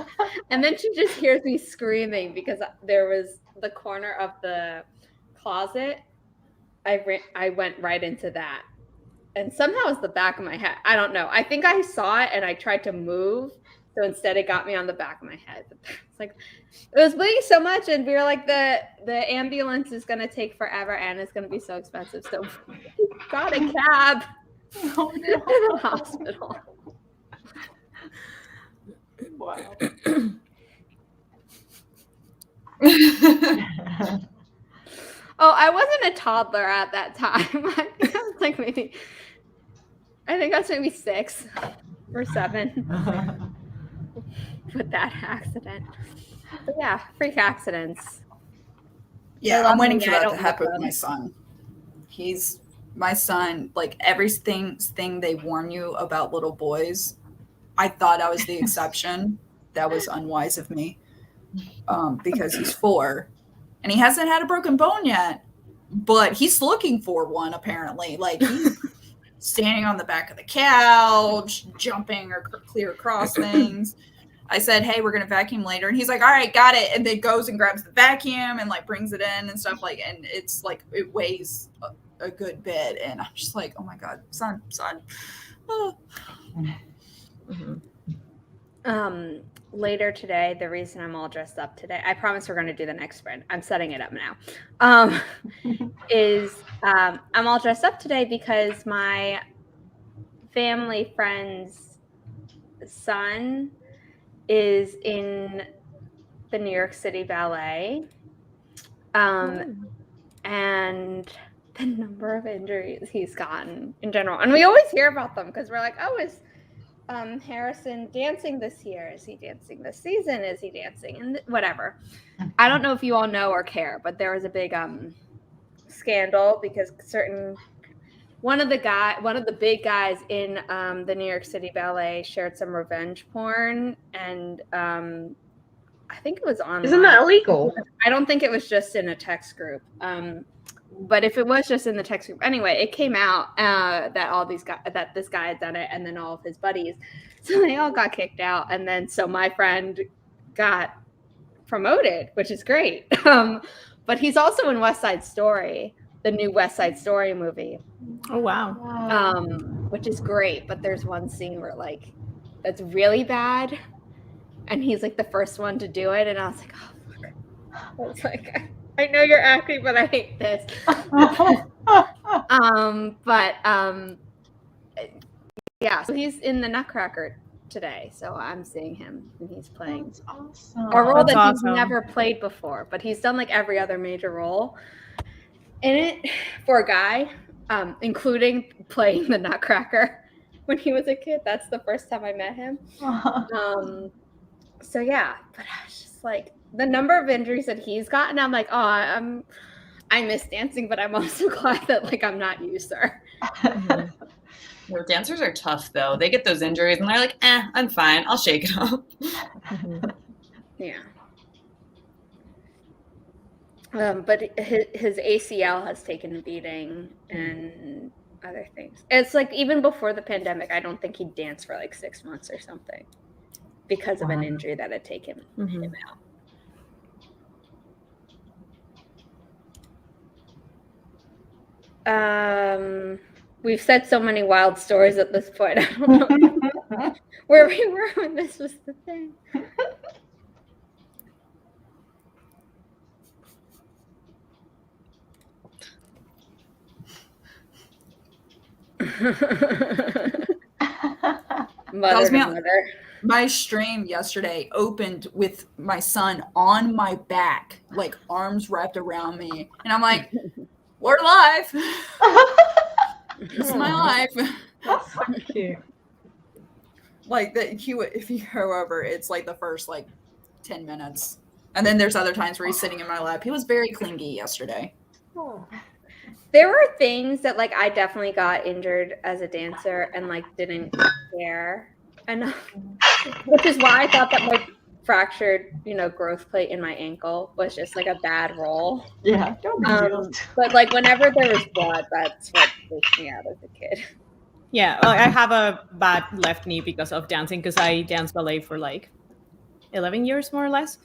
And then she just hears me screaming because there was the corner of the closet. I went right into that, and somehow it's the back of my head. I don't know. I think I saw it and I tried to move, so instead it got me on the back of my head. It's like it was bleeding so much, and we were like, the ambulance is gonna take forever and it's gonna be so expensive, so we got a cab Oh, to no. the hospital. Wow. Oh, I wasn't a toddler at that time. I think I was like maybe 6 or 7 with that accident. But yeah, freak accidents. Yeah, I I'm love waiting them, for yeah, I that to don't happen love with my them. son. He's my son, like everything they warn you about little boys. I thought I was the exception. That was unwise of me. Because he's 4 and he hasn't had a broken bone yet, but he's looking for one apparently. Like he's standing on the back of the couch, jumping or clear across things. I said, "Hey, we're gonna vacuum later," and he's like, "All right, got it." And then goes and grabs the vacuum and like brings it in and stuff like. And it's like it weighs a good bit, and I'm just like, "Oh my god, son." Oh. Later today, the reason I'm all dressed up today, I promise we're going to do the next sprint. I'm setting it up now. I'm all dressed up today because my family friend's son is in the New York City Ballet, And the number of injuries he's gotten in general. And we always hear about them because we're like, oh, is Harrison dancing this year? Is he dancing this season? Is he dancing? And whatever. I don't know if you all know or care, but there was a big scandal because one of the big guys in the New York City Ballet shared some revenge porn, and I think it was online. Isn't that illegal? I don't think it was just in a text group. But if it was just in the text group, anyway, it came out that this guy had done it, and then all of his buddies, so they all got kicked out, and then so my friend got promoted, which is great. But he's also in West Side Story, the new West Side Story movie. Oh wow. Which is great, but there's one scene where like that's really bad, and he's like the first one to do it, and I was like, oh fuck. I was like, I know you're acting, but I hate this. Yeah, so he's in the Nutcracker today, so I'm seeing him and he's playing That's awesome. a role That's that he's awesome. never played before, but he's done like every other major role in it for a guy, including playing the Nutcracker when he was a kid. That's the first time I met him. So yeah, but I was just like, the number of injuries that he's gotten, I'm like, oh, I miss dancing, but I'm also glad that like I'm not you, sir. Well, dancers are tough though. They get those injuries and they're like, I'm fine. I'll shake it off. Yeah. But his ACL has taken a beating and other things. It's like even before the pandemic, I don't think he danced for like 6 months or something because of an injury that had taken him out. We've said so many wild stories at this point. I don't know where we were when this was the thing. Mother. My stream yesterday opened with my son on my back, like arms wrapped around me, and I'm like, "We're live. This is my life." That's so cute. Like if you go over, it's like the first like 10 minutes, and then there's other times where he's sitting in my lap. He was very clingy yesterday. Oh. There were things that like I definitely got injured as a dancer and like didn't care enough, which is why I thought that my fractured, growth plate in my ankle was just like a bad roll. Yeah. But like whenever there was blood, that's what freaked me out as a kid. Yeah, well, I have a bad left knee because of dancing, because I danced ballet for like 11 years, more or less.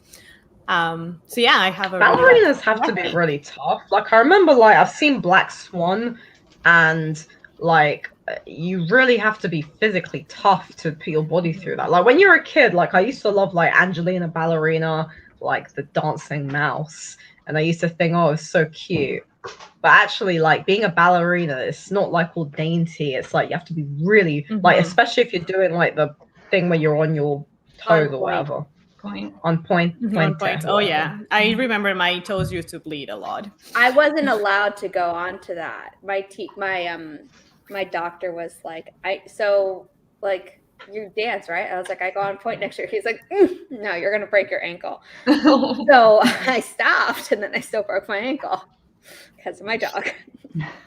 So yeah, I have a ballerinas have to be really tough. Like I remember, like I've seen Black Swan, and like you really have to be physically tough to put your body through that. Like when you're a kid, like I used to love like Angelina Ballerina, like the dancing mouse, and I used to think, oh, it's so cute. But actually, like being a ballerina, it's not like all dainty. It's like you have to be really like, especially if you're doing like the thing where you're on your toes or whatever. On point. Oh yeah, I remember my toes used to bleed a lot. I wasn't allowed to go on to that. My doctor was like, you dance, right? I was like, I go on point next year. He's like, no, you're gonna break your ankle. So I stopped, and then I still broke my ankle because of my dog.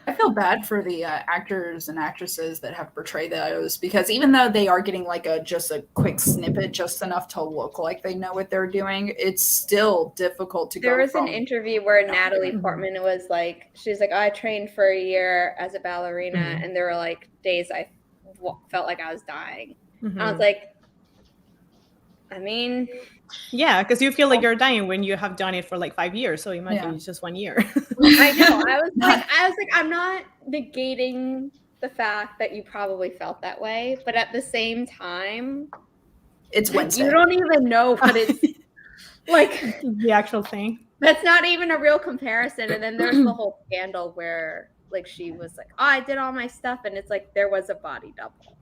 I feel bad for the actors and actresses that have portrayed those, because even though they are getting like just a quick snippet, just enough to look like they know what they're doing, it's still difficult to go. There was an interview where Natalie Portman was like, she's like, I trained for a year as a ballerina, and there were like days I felt like I was dying. I was like, I mean, yeah, because you feel like you're dying when you have done it for like 5 years. So imagine it's just 1 year. I know. I was like, I'm not negating the fact that you probably felt that way, but at the same time, it's Wednesday. You don't even know what it's like. The actual thing. That's not even a real comparison. And then there's the whole scandal where like she was like, oh, I did all my stuff, and it's like there was a body double.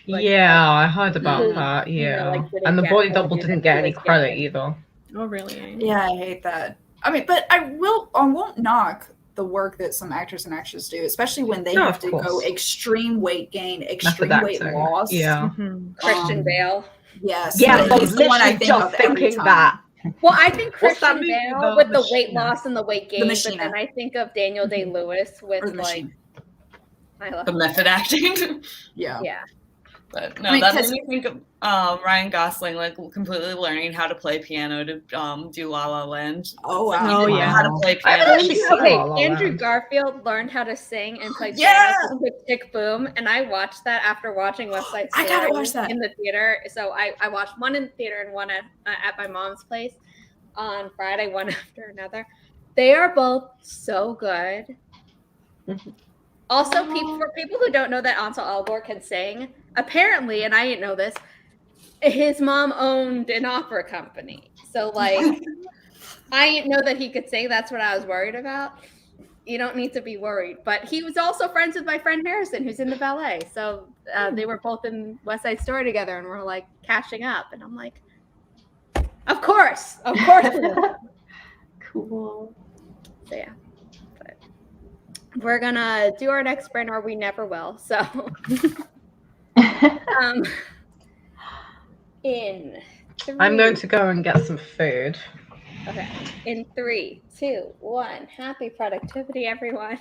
Like, yeah, I heard about that. Yeah, and the body double didn't get any credit either. Oh, really? Yeah, I hate that. I mean, but I won't knock the work that some actors and actresses do, especially when they No, have of to go course. extreme weight gain, extreme Method weight acting. loss. Yeah. Christian Um, Bale. Yes. Yeah, Yes. I was He's the one I literally think just of every thinking time. that. Well, I think What's that Christian movie, Bale The with the weight Machina? loss and the weight gain, but Machina. then I think of Daniel Day-Lewis with Or the like, machine. I love The method acting. Yeah. yeah. But no, I mean, that made 'cause- me think of Ryan Gosling like completely learning how to play piano to do La La Land. Oh, It's like, wow. he didn't know how to Wow. play I haven't piano. actually seen Okay, La La Andrew Land. Garfield learned how to sing and play Yeah! piano with Tick Tick Boom, and I watched that after watching West Side I Story gotta watch that. in the theater. So I watched one in the theater and one at my mom's place on Friday, one after another. They are both so good. Also, for people who don't know that Ansel Elgort can sing, apparently, and I didn't know this, his mom owned an opera company. So, like, I didn't know that he could sing. That's what I was worried about. You don't need to be worried. But he was also friends with my friend Harrison, who's in the ballet. So they were both in West Side Story together, and we're like catching up. And I'm like, of course. Cool. So yeah. We're gonna do our next sprint, or we never will. So, in 3, I'm going to go and get some food. Okay, in 3, 2, 1. Happy productivity, everyone.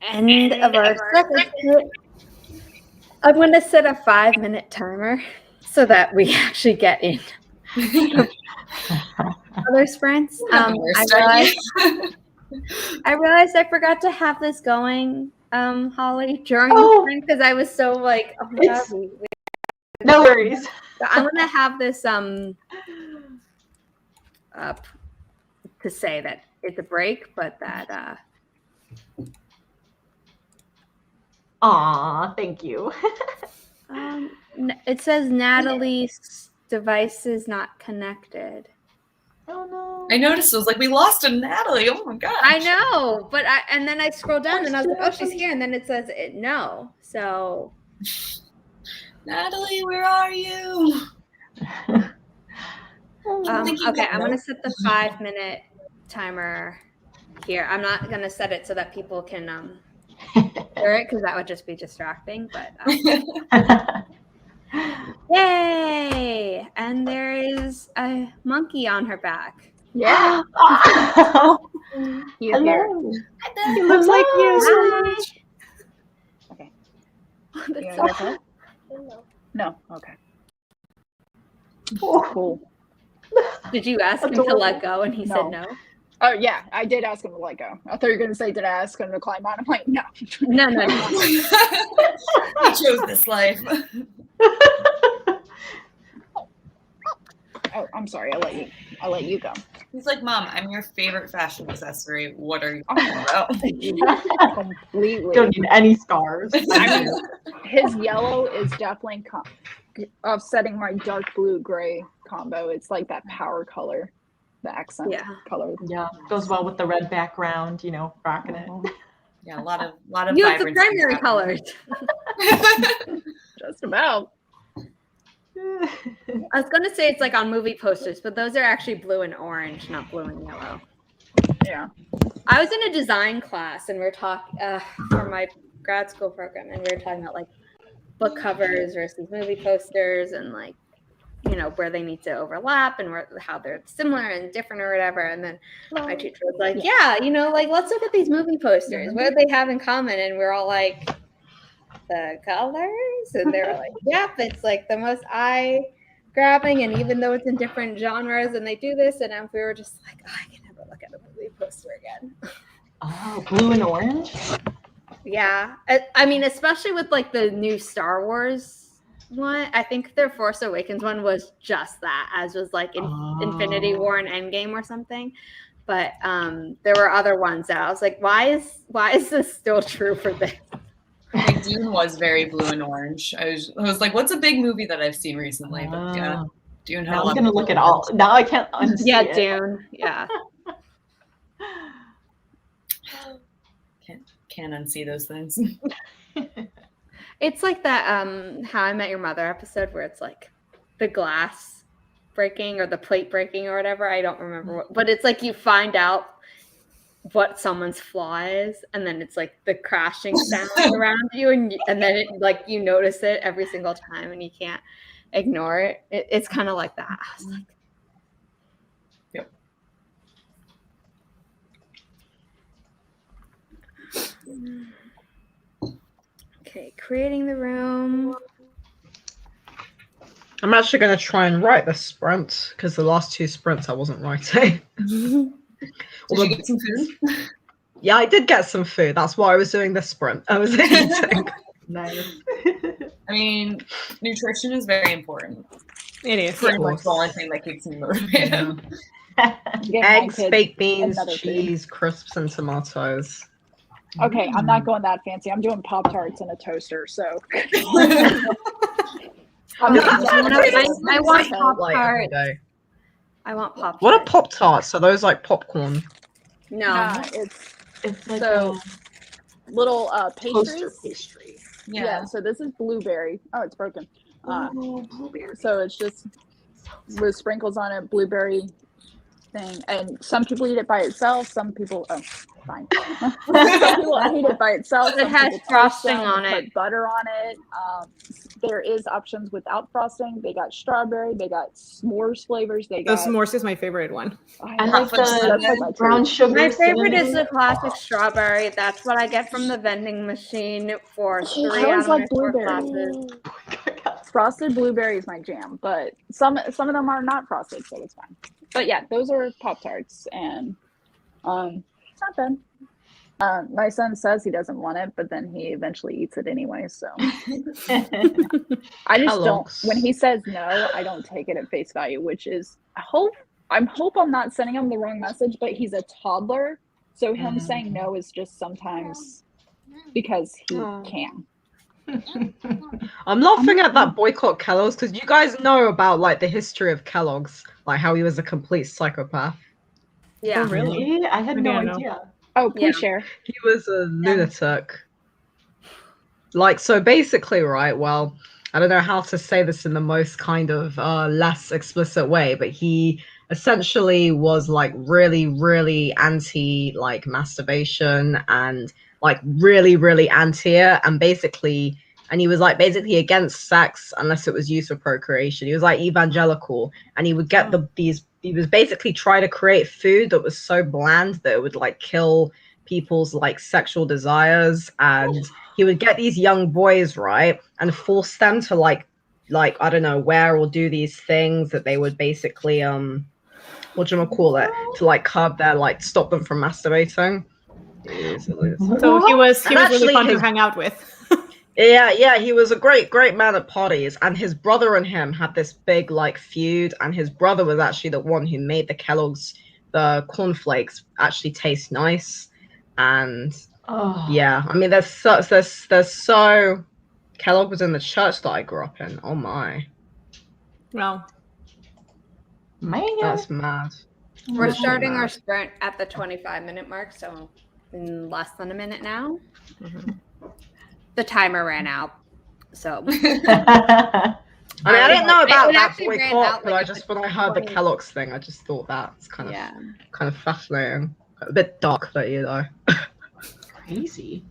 end of our second sprint. I'm going to set a 5-minute timer so that we actually get in other sprints. I realized I forgot to have this going, Holly, during the sprint because I was so like, oh my god. No worries. So I'm going to have this up to say that it's a break, but that Aw, thank you. it says Natalie's device is not connected. Oh no. I noticed. I was like, we lost a Natalie. Oh my god. I know, but and then I scrolled down and I was like, oh, she's here, and then it says no. So, Natalie, where are you? Okay, I'm gonna set the 5-minute timer here. I'm not gonna set it so that people can hear it because that would just be distracting. But yay! And there is a monkey on her back. Yeah. He's here. He looks like you so much. Okay. That's You so wanna go? No. Okay. Cool. Did you ask him to let go and he said no? Oh yeah, I did ask him to let go. I thought you were gonna say, did I ask him to climb on? I'm like, no. No. He chose this life. Oh, I'm sorry. I'll let you go. He's like, Mom, I'm your favorite fashion accessory. What are you talking about? Completely. Don't need any scars. I mean, his yellow is definitely offsetting my dark blue gray combo. It's like that power color, the accent color. Yeah, goes well with the red background. Rocking it. Yeah, a lot of You have the vibrancy primary happening. colors. Just about. I was gonna say it's like on movie posters, but those are actually blue and orange, not blue and yellow. Yeah. I was in a design class and we were talking for my grad school program, and we were talking about like book covers versus movie posters, and like where they need to overlap and how they're similar and different or whatever. And then my teacher was like, like let's look at these movie posters. What do they have in common? And we're all like, the colors, and they were like, yep, it's like the most eye grabbing, and even though it's in different genres and they do this, and we were just like, I can never look at a movie poster again. Oh, blue and orange. Yeah, I mean, especially with like the new Star Wars one. I think their Force Awakens one was just that, as was like Infinity War and Endgame or something. But there were other ones that I was like, why is this still true for this? Like, Dune was very blue and orange. I was like, what's a big movie that I've seen recently? But yeah, Dune had Now a lot I'm gonna of look at all. Now I can't unsee Yeah, it. Dune. Yeah. Can't unsee those things. It's like that How I Met Your Mother episode where it's like the glass breaking or the plate breaking or whatever. I don't remember what, but it's like you find out what someone's flaw is, and then it's like the crashing sound around you, and then it like you notice it every single time and you can't ignore it. It's kind of like that. I was like, yep. Okay, creating the room. I'm actually going to try and write this sprint because the last 2 sprints I wasn't writing. Did you get some food? Yeah, I did get some food. That's why I was doing this sprint. I was eating. Nice. I mean, nutrition is very important. It is. Pretty much the only thing that keeps me motivated. Give my Eggs, kids baked beans, another food. cheese, crisps, and tomatoes. Okay, I'm not going that fancy. I'm doing Pop-Tarts in a toaster, so. I want Like every Pop-Tart. day. I want Pop-Tart. What are Pop-Tarts? Are those like popcorn? No. It's like so little toaster pastries. pastry. Yeah. So this is blueberry. Oh, it's broken. Blueberry. So it's just with sprinkles on it, blueberry thing, and some people eat it by itself. Some people. Oh, fine. Some people eat it by itself. It Some has people toast frosting them, on put it. butter on it. There is options without frosting. They got strawberry. They got s'mores flavors. They The got. s'mores is my favorite one. I like That's like my the brown treat. sugar. My favorite is cinnamon. the classic strawberry. That's what I get from the vending machine for 3 I out always of my like 4 blueberry. classes. Frosted blueberry is my jam, but some of them are not frosted, so it's fine. But yeah, those are Pop-Tarts, and it's not bad. My son says he doesn't want it, but then he eventually eats it anyway. So I just don't. When he says no, I don't take it at face value, which is I hope I'm not sending him the wrong message. But he's a toddler, so him saying no is just sometimes because he can. I'm laughing at that boycott Kellogg's because you guys know about like the history of Kellogg's, like how he was a complete psychopath. Yeah. Oh, really? I had I no didn't know. idea. Oh, please share. He was a lunatic. Like, so basically, right, well, I don't know how to say this in the most kind of less explicit way, but he essentially was like really, really anti like masturbation and like really, really anti it. And he was like basically against sex unless it was used for procreation. He was like evangelical, and he would get he was basically trying to create food that was so bland that it would like kill people's like sexual desires, and he would get these young boys, right, and force them to like I don't know, wear or do these things that they would basically whatchamacallit, to like curb their like stop them from masturbating. So he was really fun to hang out with. Yeah, he was a great man at parties, and his brother and him had this big like feud, and his brother was actually the one who made the cornflakes actually taste nice. And yeah, I mean, there's so Kellogg was in the church that I grew up in. Oh my. Well, man, that's mad. We're starting our sprint at the 25-minute mark, so in less than a minute now. The timer ran out, so. I mean, I didn't know about that boycott, but when I heard the Kellogg's thing, I just thought that's kind of fascinating. A bit dark, though, you know. Crazy.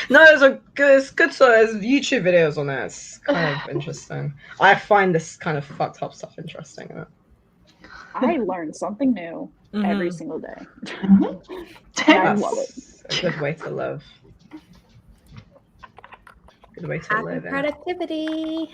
No, it's good. So there's YouTube videos on it. It's kind of interesting. I find this kind of fucked up stuff interesting. I learn something new every single day. I love it. A good way to live. Good way to live. Productivity.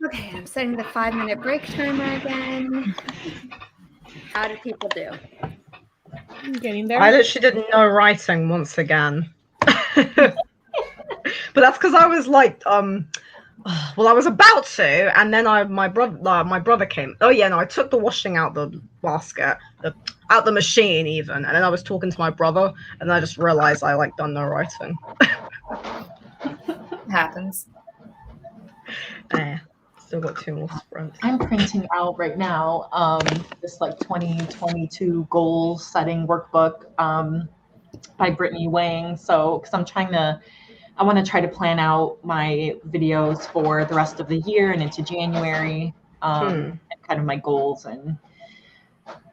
Okay, I'm setting the 5-minute break timer again. How do people do? Getting there. I literally did no writing once again. But that's because I was like, well, I was about to, and then my brother came. Oh yeah, no, I took the washing out the basket, out the machine even, and then I was talking to my brother, and I just realized I like done no writing. It happens. Yeah, still got 2 more sprints. I'm printing out right now this like 2022 goal setting workbook by Brittany Wang. So, because I want to try to plan out my videos for the rest of the year and into January, and kind of my goals, and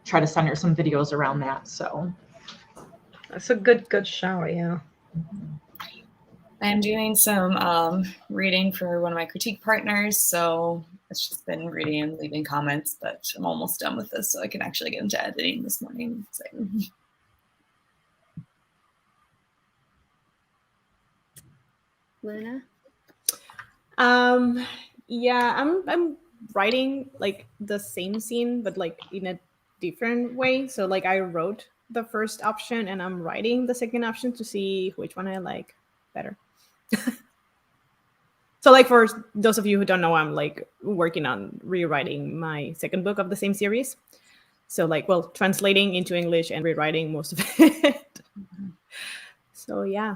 try to center some videos around that. So That's a good shower, yeah. I'm doing some reading for one of my critique partners, so it's just been reading and leaving comments, but I'm almost done with this, so I can actually get into editing this morning. So. Luna? Yeah, I'm writing like the same scene, but like in a different way. So like I wrote the first option and I'm writing the second option to see which one I like better. So like for those of you who don't know, I'm like working on rewriting my second book of the same series. So like, well, translating into English and rewriting most of it. So yeah,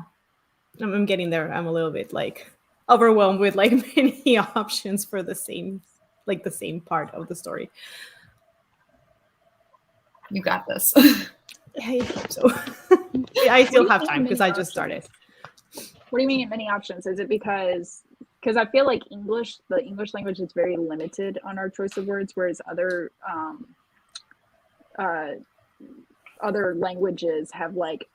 I'm getting there. I'm a little bit like overwhelmed with like many options for the same part of the story. You got this. I hope so. Yeah, I still have time because I just started. What do you mean many options? Is it because I feel like the English language is very limited on our choice of words, whereas other languages have like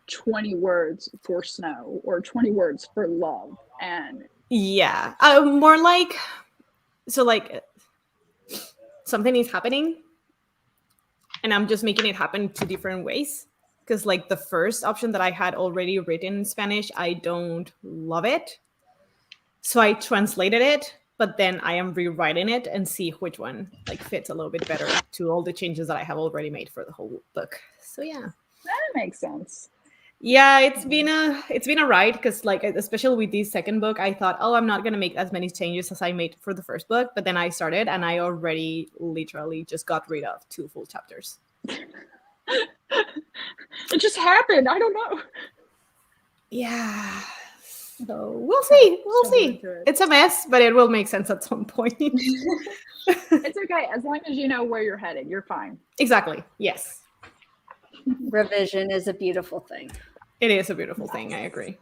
20 words for snow or 20 words for love. And yeah, more like, so like something is happening and I'm just making it happen 2 different ways. Because like the first option that I had already written in Spanish, I don't love it. So I translated it, but then I am rewriting it and see which one like fits a little bit better to all the changes that I have already made for the whole book. So yeah. That makes sense. Yeah, it's been a ride because like especially with this second book, I thought, oh, I'm not gonna make as many changes as I made for the first book, but then I started and I already literally just got rid of 2 full chapters. It just happened. I don't know. Yeah. So we'll see. We'll see. It's a mess, but it will make sense at some point. It's okay. As long as you know where you're headed, you're fine. Exactly. Yes. Revision is a beautiful thing. It is a beautiful thing. I agree.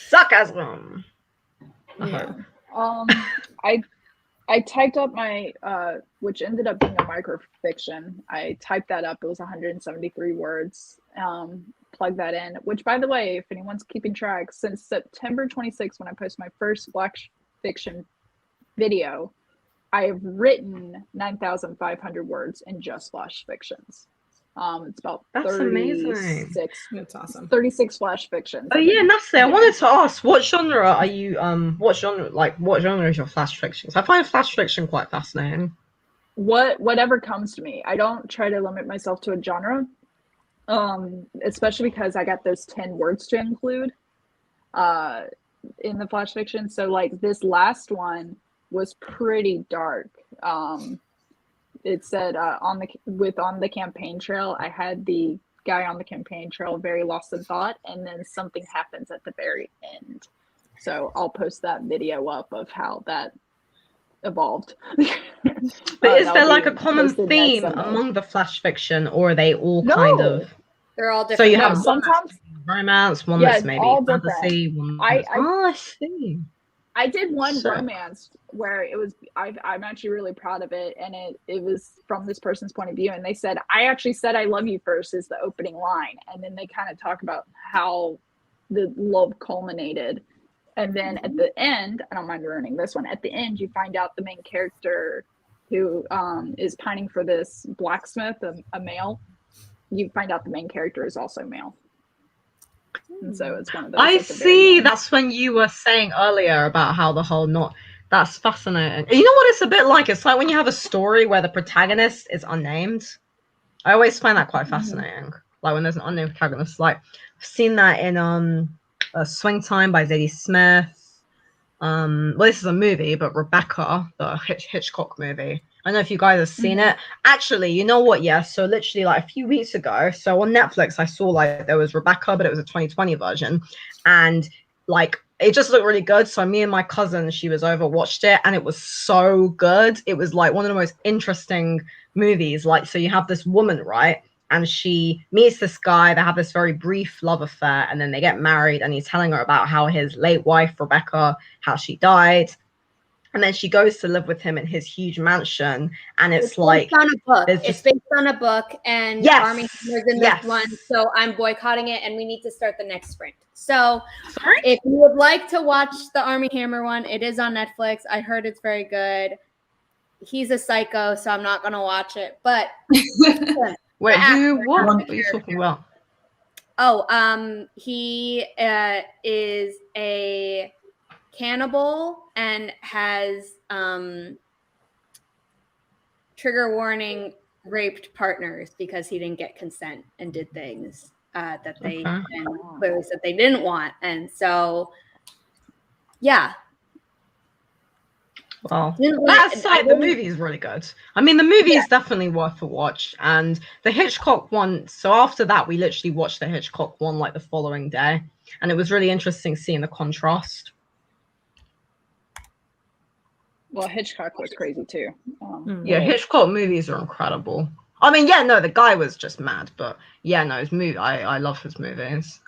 Sarcasm. Yeah. I typed up my which ended up being a microfiction. I typed that up. It was 173 words. Plug that in. Which, by the way, if anyone's keeping track, since September 26th, when I posted my first flash fiction video, I have written 9,500 words in just flash fictions. It's about That's 36. amazing. That's awesome. 36 flash fictions. Oh yeah, Natalie, I wanted to ask, what genre are you? What genre is your flash fiction? I find flash fiction quite fascinating. Whatever comes to me. I don't try to limit myself to a genre, especially because I got those 10 words to include in the flash fiction. So like this last one was pretty dark. It said on the campaign trail, I had the guy on the campaign trail very lost in thought, and then something happens at the very end. So I'll post that video up of how that evolved. But is there like a common theme among the flash fiction, or are they all kind of? They're all different. So you have sometimes romance, one that's maybe fantasy, one that's... I see. I did one romance where it was, I'm actually really proud of it, and it was from this person's point of view, and they said, I actually said I love you first is the opening line, and then they kind of talk about how the love culminated, and then at the end, I don't mind ruining this one, at the end you find out the main character who is pining for this blacksmith, a male, you find out the main character is also male. And so it's one of those. I at the very see. end. That's when you were saying earlier about how the whole not. That's fascinating. You know what it's a bit like? It's like when you have a story where the protagonist is unnamed. I always find that quite fascinating. Like when there's an unnamed protagonist. Like I've seen that in Swing Time by Zadie Smith. Well, this is a movie, but Rebecca, the Hitchcock movie. I don't know if you guys have seen it. Actually, you know what? Yeah. So literally, like a few weeks ago, so on Netflix, I saw like there was Rebecca, but it was a 2020 version, and like it just looked really good. So me and my cousin, she was over, watched it, and it was so good. It was like one of the most interesting movies. Like, so you have this woman, right? And she meets this guy. They have this very brief love affair, and then they get married. And he's telling her about how his late wife, Rebecca, how she died. And then she goes to live with him in his huge mansion. And it's like, based on a book. there's It's just- based on a book, and Yes, Army Hammer's in yes. this one. So I'm boycotting it, and we need to start the next sprint. So Sorry? if you would like to watch the Army Hammer one, it is on Netflix. I heard it's very good. He's a psycho, so I'm not gonna watch it. But Wait, actor, what not are the you talking about? he is a cannibal and has trigger warning raped partners because he didn't get consent and did things that they clearly said they didn't want. And so, yeah. Well, that's like the movie is really good. I mean, the movie is definitely worth a watch. And the Hitchcock one, so after that, we literally watched the Hitchcock one like the following day. And it was really interesting seeing the contrast. Well, Hitchcock was crazy too. Yeah, Hitchcock movies are incredible. I mean, yeah, no, the guy was just mad, but yeah, no, his movie, I love his movies.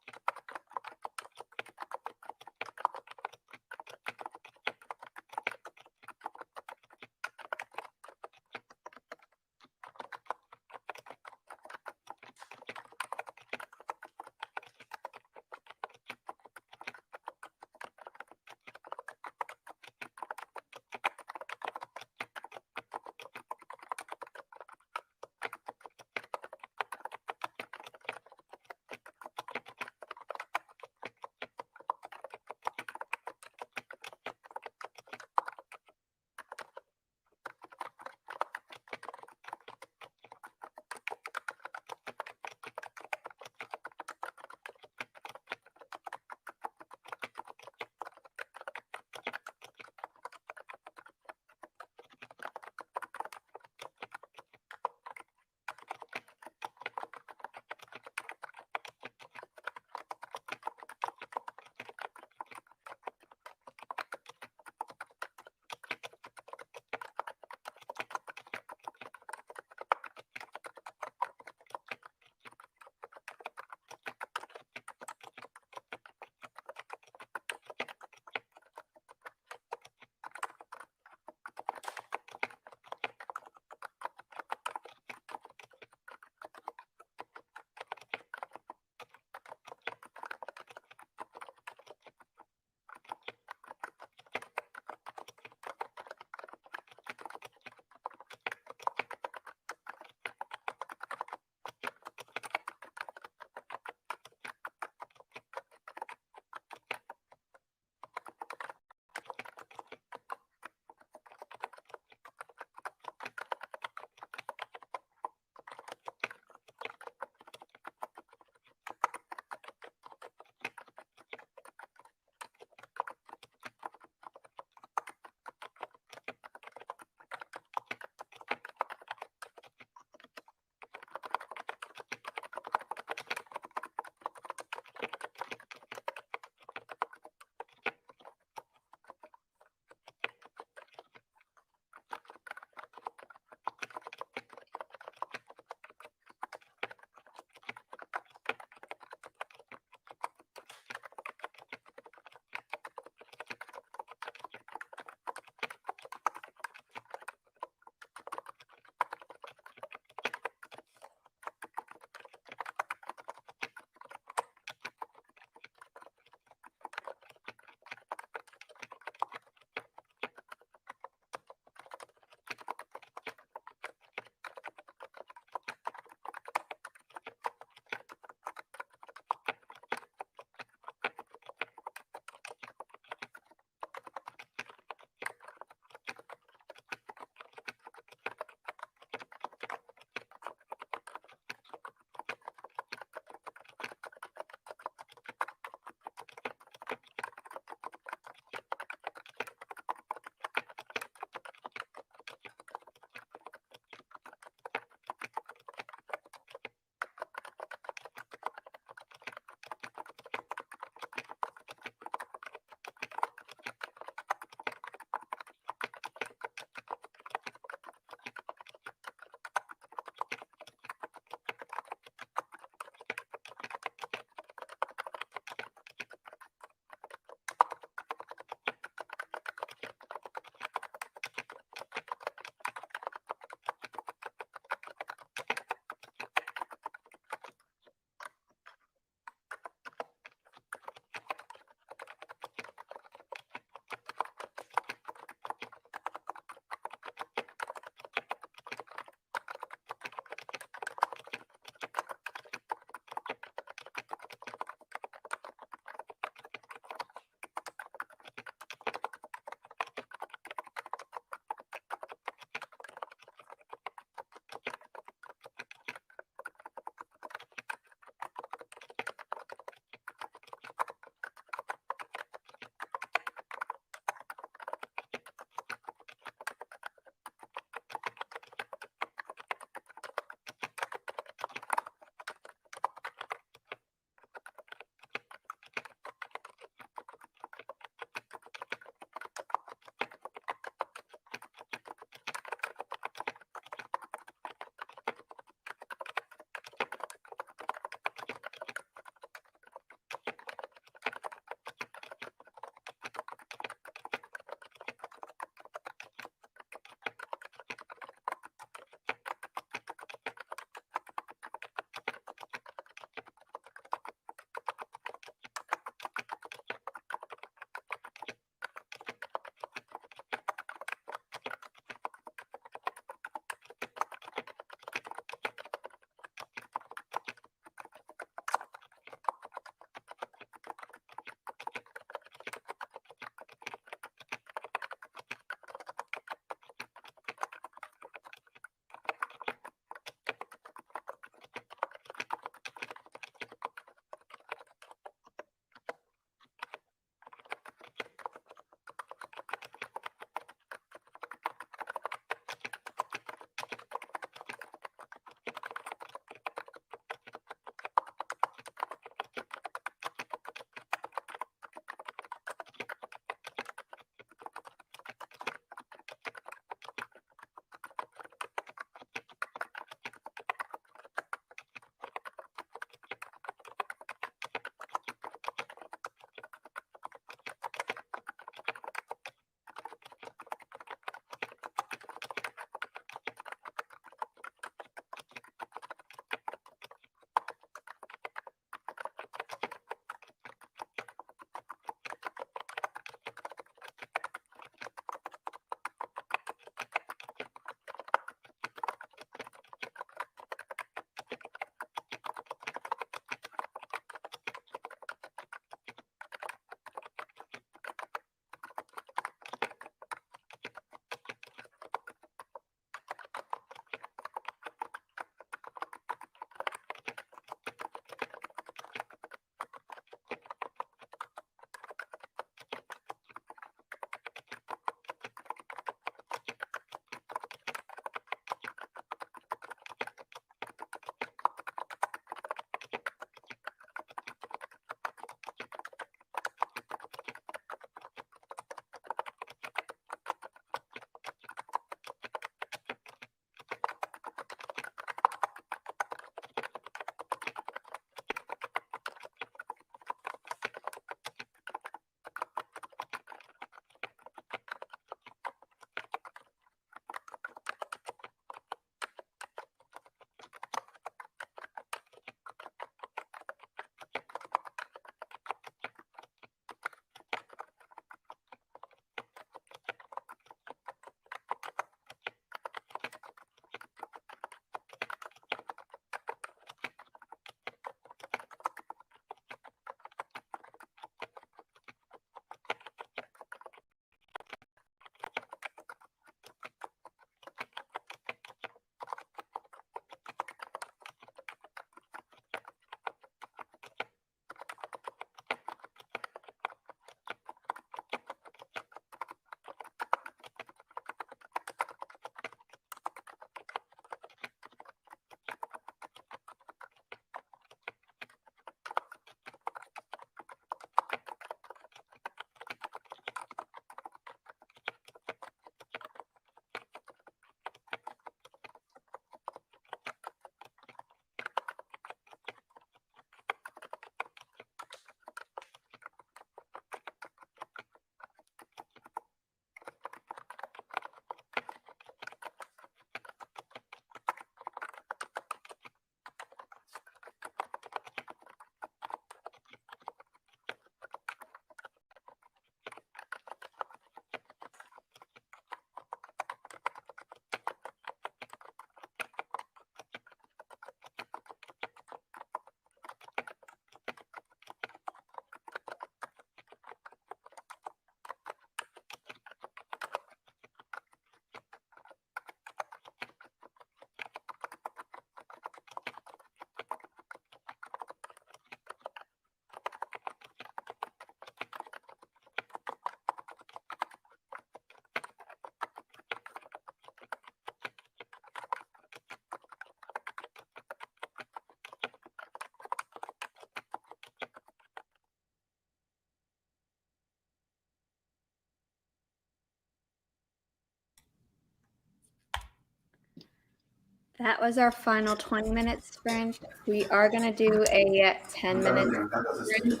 That was our final 20-minute sprint. We are going to do a 10-minute sprint,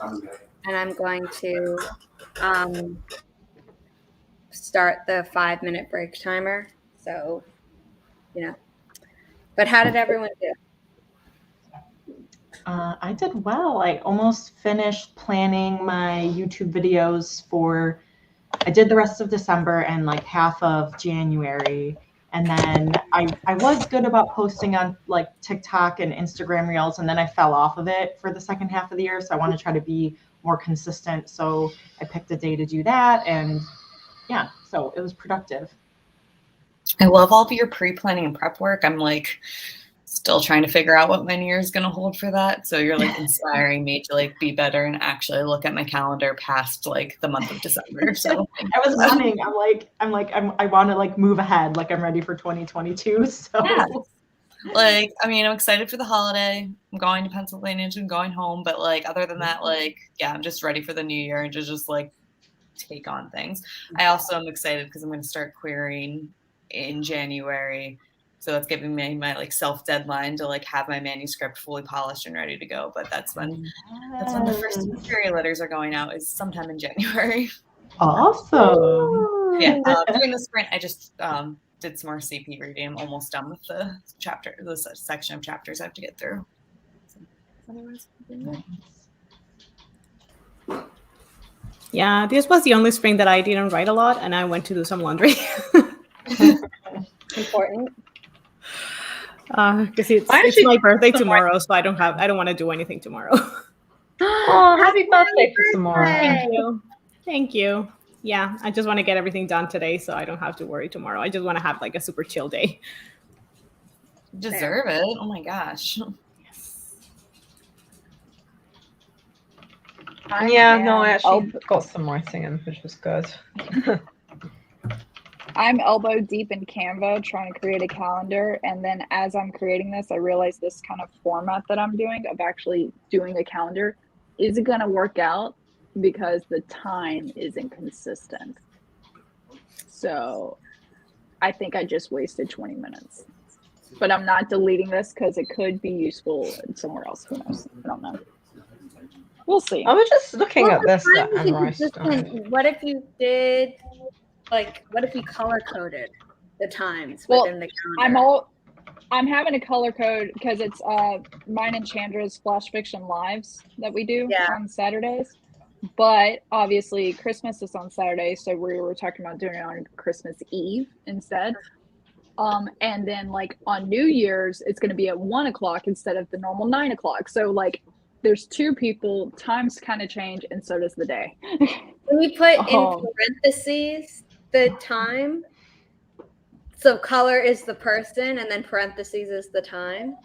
and I'm going to start the 5-minute break timer. So, But how did everyone do? I did well. I almost finished planning my YouTube videos I did the rest of December and like half of January. And then I was good about posting on like TikTok and Instagram Reels, and then I fell off of it for the second half of the year. So I want to try to be more consistent. So I picked a day to do that. And yeah, so it was productive. I love all of your pre-planning and prep work. I'm like still trying to figure out what my new year is going to hold for that. So you're like inspiring me to like be better and actually look at my calendar past like the month of December. So I was running. I want to like move ahead. Like I'm ready for 2022. So yeah. Like, I mean, I'm excited for the holiday. I'm going to Pennsylvania and going home. But like, other than that, like, yeah, I'm just ready for the new year and to just like take on things. I also am excited because I'm going to start querying in January. So that's giving me my like self deadline to like have my manuscript fully polished and ready to go. But that's when the first query letters are going out, is sometime in January. Awesome. Yeah. During the sprint, I just did some more CP reading. I'm almost done with the section of chapters I have to get through. Yeah, this was the only spring that I didn't write a lot, and I went to do some laundry. Important. Because it's my birthday tomorrow, so I don't want to do anything tomorrow. Oh, happy birthday for tomorrow. Thank you. Yeah, I just want to get everything done today, so I don't have to worry tomorrow. I just want to have like a super chill day. Deserve it. Oh my gosh. I actually got some writing in, which was good. I'm elbow deep in Canva trying to create a calendar. And then as I'm creating this, I realized this kind of format that I'm doing of actually doing a calendar isn't going to work out because the time isn't consistent. So I think I just wasted 20 minutes. But I'm not deleting this because it could be useful somewhere else. Who knows? I don't know. We'll see. I was just looking at this. What if you did, like, what if you color coded the times within the calendar? I'm having a color code because it's mine and Chandra's Flash Fiction Lives that we do on Saturdays. But obviously Christmas is on Saturday, so we were talking about doing it on Christmas Eve instead. And then like on New Year's, it's going to be at 1:00 instead of the normal 9:00. So like there's two people, times kind of change, and so does the day. Can we put in parentheses the time? So color is the person, and then parentheses is the time.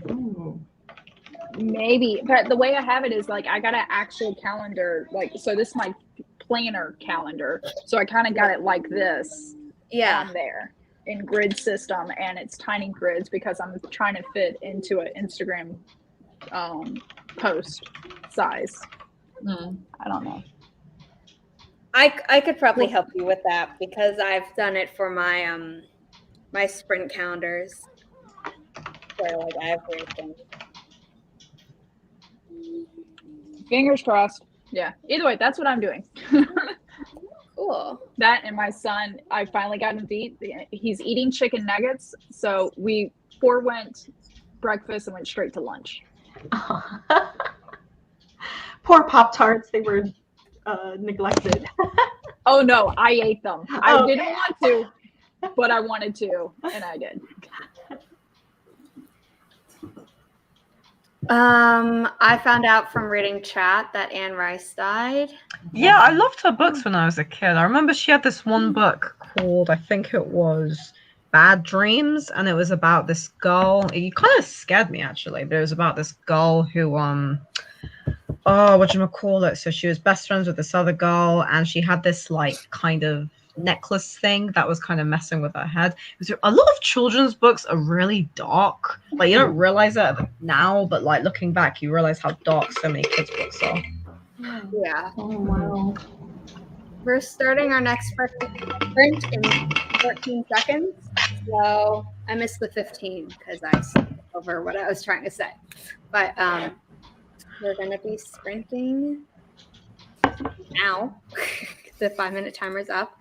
Ooh. Maybe, but the way I have it is like I got an actual calendar, like so this is my planner calendar, so I kind of got it like this on there in grid system, and it's tiny grids because I'm trying to fit into an Instagram post size. I don't know. I could probably help you with that because I've done it for my my sprint calendars where like I have weird things. Fingers crossed. Yeah. Either way, that's what I'm doing. Cool. That and my son, I finally got him to eat. He's eating chicken nuggets. So we forewent breakfast and went straight to lunch. Poor Pop-Tarts. They were neglected. Oh, no. I ate them. I didn't want to, but I wanted to, and I did. I found out from reading chat that Anne Rice died. Yeah, I loved her books when I was a kid. I remember she had this one book called, I think it was Bad Dreams, and it was about this girl. It kind of scared me actually, but it was about this girl who whatchamacallit? So she was best friends with this other girl, and she had this like kind of necklace thing that was kind of messing with her head. A lot of children's books are really dark. Like you don't realize that now, but like looking back, you realize how dark so many kids' books are. Yeah. Oh wow. we're starting our next sprint in 14 seconds. So I missed the 15 because I skipped over what I was trying to say. But we're going to be sprinting now. The 5-minute timer's up.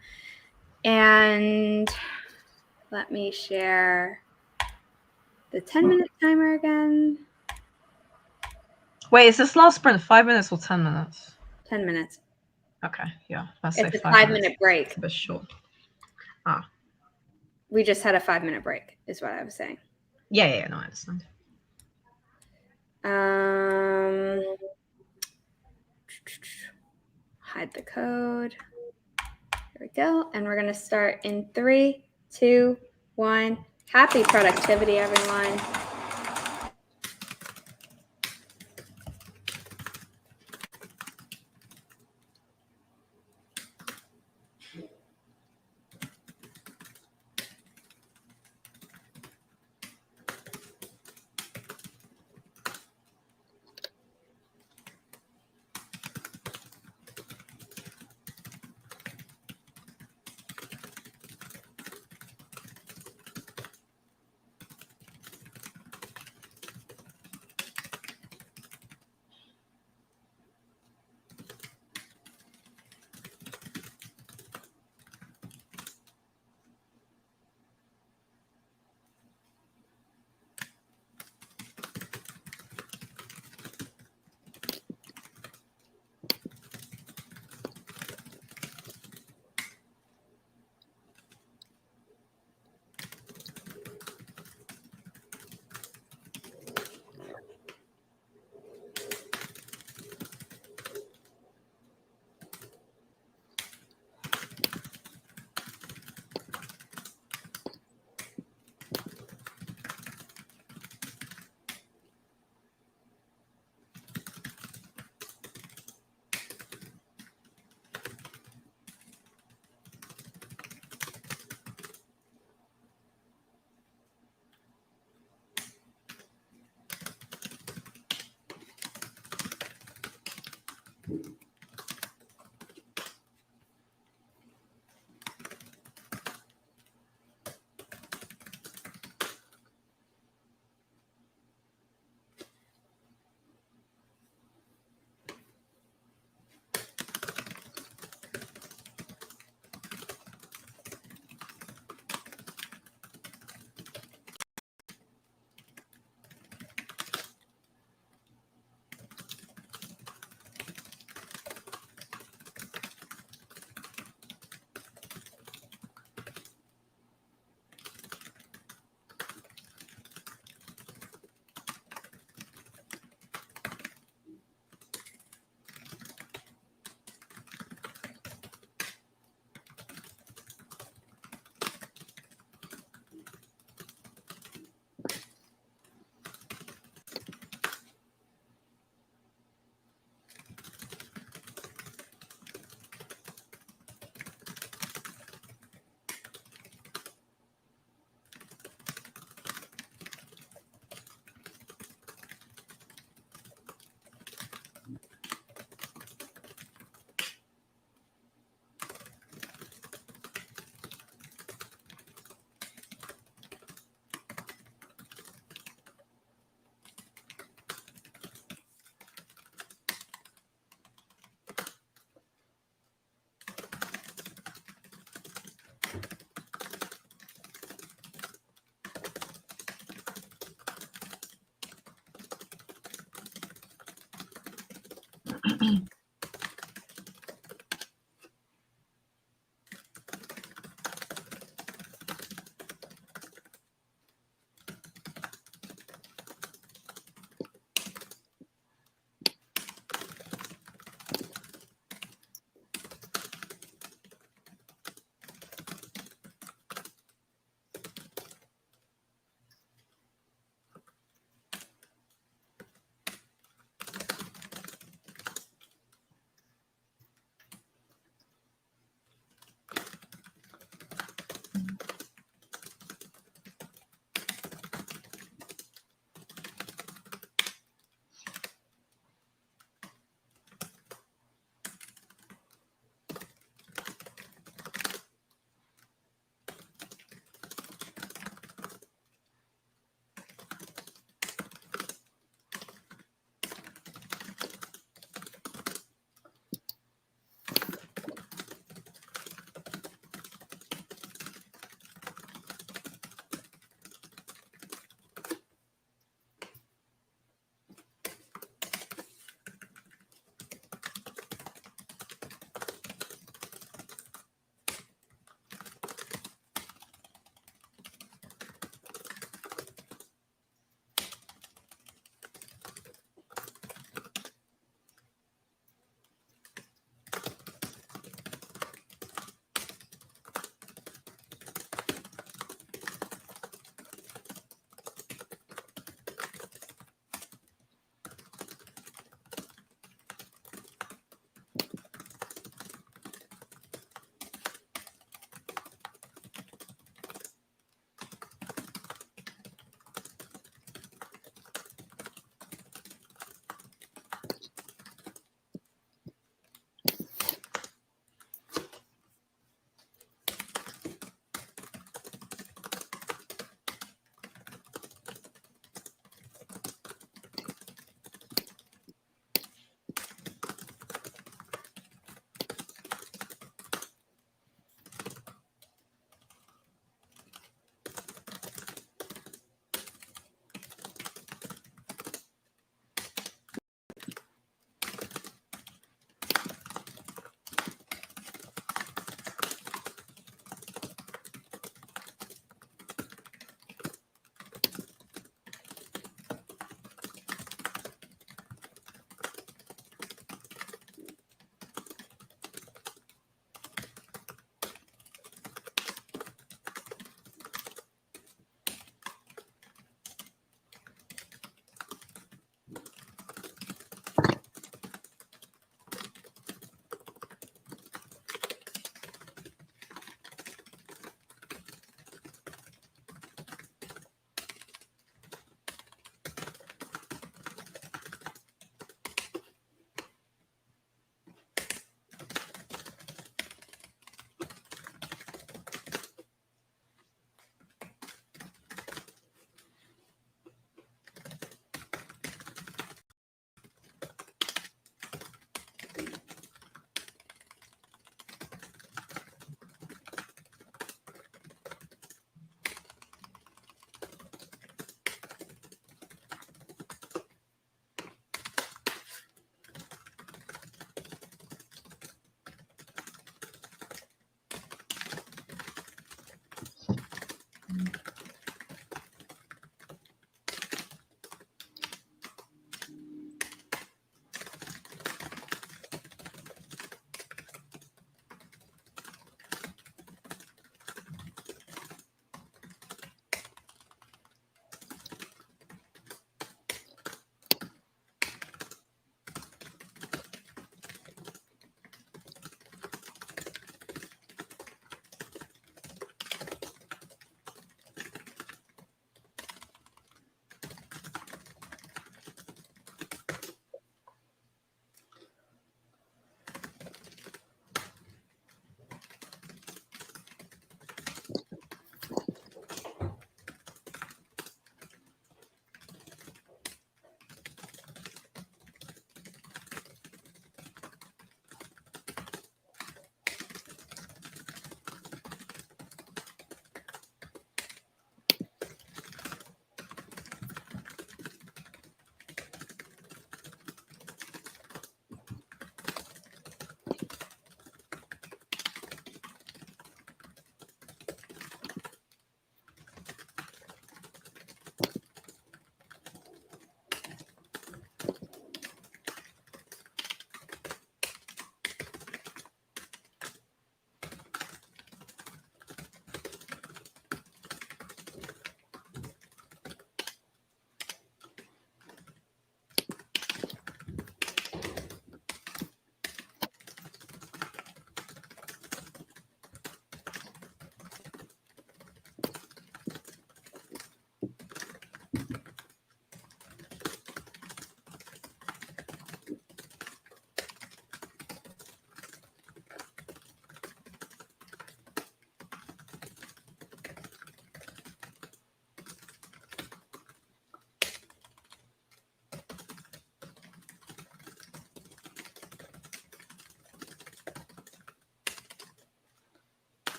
And let me share the 10-minute timer again. Wait, is this last sprint 5 minutes or 10 minutes? 10 minutes. Okay, yeah. Let's It's say a 5 minutes. 5-minute break. It's a bit short. We just had a 5-minute break, is what I was saying. Yeah, no, I understand. Hide the code. Here we go. And we're going to start in 3, 2, 1. Happy productivity, everyone.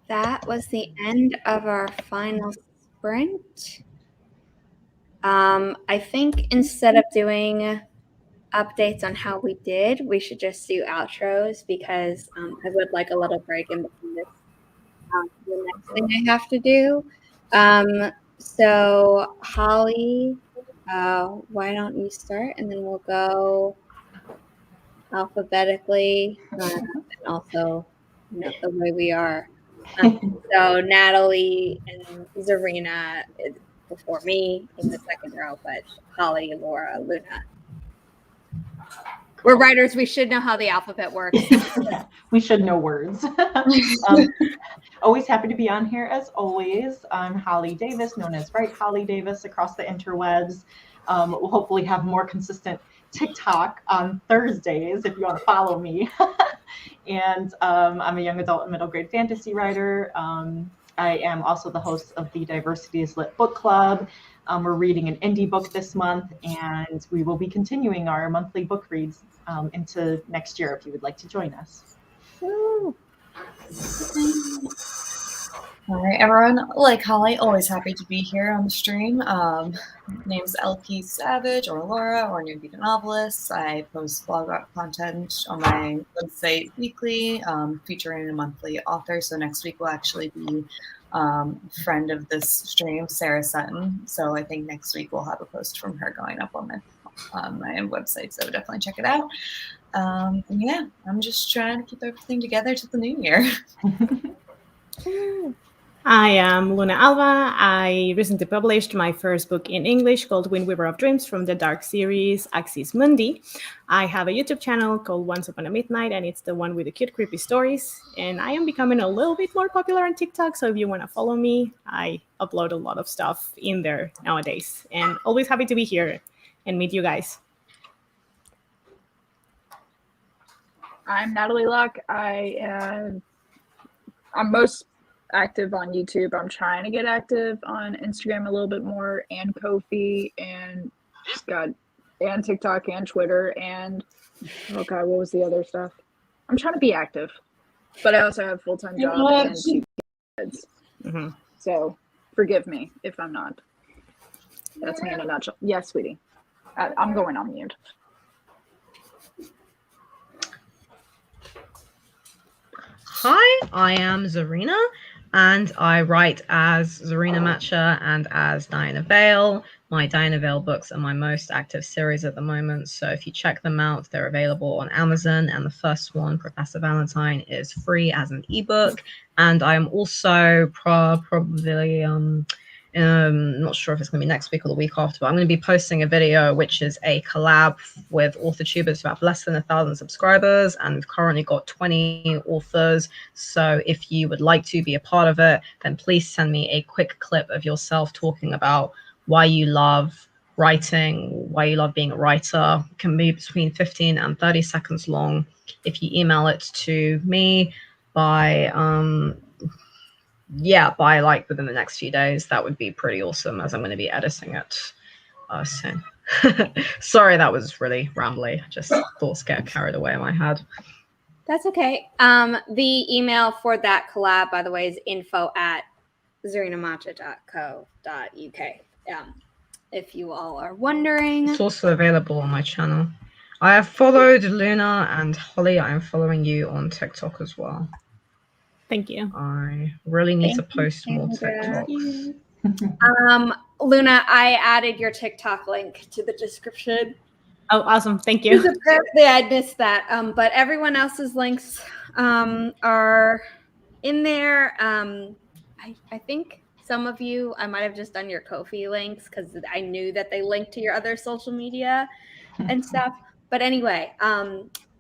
that was the end of our final sprint. I think instead of doing updates on how we did, we should just do outros because I would like a little break in between this. The next thing I have to do. So Holly, why don't you start, and then we'll go alphabetically, and also the way we are. So Natalie and Zarina before me in the second row, but Holly, Laura, Luna. We're writers. We should know how the alphabet works. We should know words. Always happy to be on here as always. I'm Holly Davis, known as Right Holly Davis across the interwebs. We'll hopefully have more consistent TikTok on Thursdays if you want to follow me. And I'm a young adult and middle grade fantasy writer. I am also the host of the Diversity is Lit book club. We're reading an indie book this month, and we will be continuing our monthly book reads into next year if you would like to join us. Woo. All right, everyone. Like Holly, always happy to be here on the stream. Name's LP Savage or Laura or New Beat Novelist. I post blog content on my website weekly, featuring a monthly author. So next week will actually be friend of this stream, Sarah Sutton. So I think next week we'll have a post from her going up on my website. So definitely check it out. And yeah, I'm just trying to keep everything together to the new year. I am Luna Alva. I recently published my first book in English called Wind Weaver of Dreams from the dark series Axis Mundi. I have a YouTube channel called Once Upon a Midnight, and it's the one with the cute, creepy stories. And I am becoming a little bit more popular on TikTok, so if you want to follow me, I upload a lot of stuff in there nowadays. And always happy to be here and meet you guys. I'm Natalie Locke. I'm most active on YouTube. I'm trying to get active on Instagram a little bit more, and Ko-fi, and and TikTok and Twitter, and oh god, what was the other stuff? I'm trying to be active, but I also have a full-time job and 2 kids. Mm-hmm. So forgive me if I'm not. That's me in a nutshell. Yes, sweetie. I'm going on mute. Hi, I am Zarina, and I write as Zarina Macha and as Diana Vale. My Diana Vale books are my most active series at the moment, so if you check them out, they're available on Amazon, and the first one, Professor Valentine, is free as an ebook. And I'm also probably not sure if it's going to be next week or the week after, but I'm going to be posting a video which is a collab with AuthorTubers who have less than 1,000 subscribers, and we've currently got 20 authors. So if you would like to be a part of it, then please send me a quick clip of yourself talking about why you love writing, why you love being a writer. It can be between 15 and 30 seconds long. If you email it to me by like within the next few days, that would be pretty awesome, as I'm going to be editing it soon. Sorry, that was really rambly. Just thoughts get carried away in my head. That's okay. The email for that collab, by the way, is info@zarinamacha.co.uk. If you all are wondering. It's also available on my channel. I have followed Luna, and Holly, I am following you on TikTok as well. Thank you. I really need to post more TikToks. Luna, I added your TikTok link to the description. Oh, awesome. Thank you. Apparently I missed that. But everyone else's links are in there. I think some of you, I might have just done your Ko-fi links because I knew that they linked to your other social media and stuff. But anyway,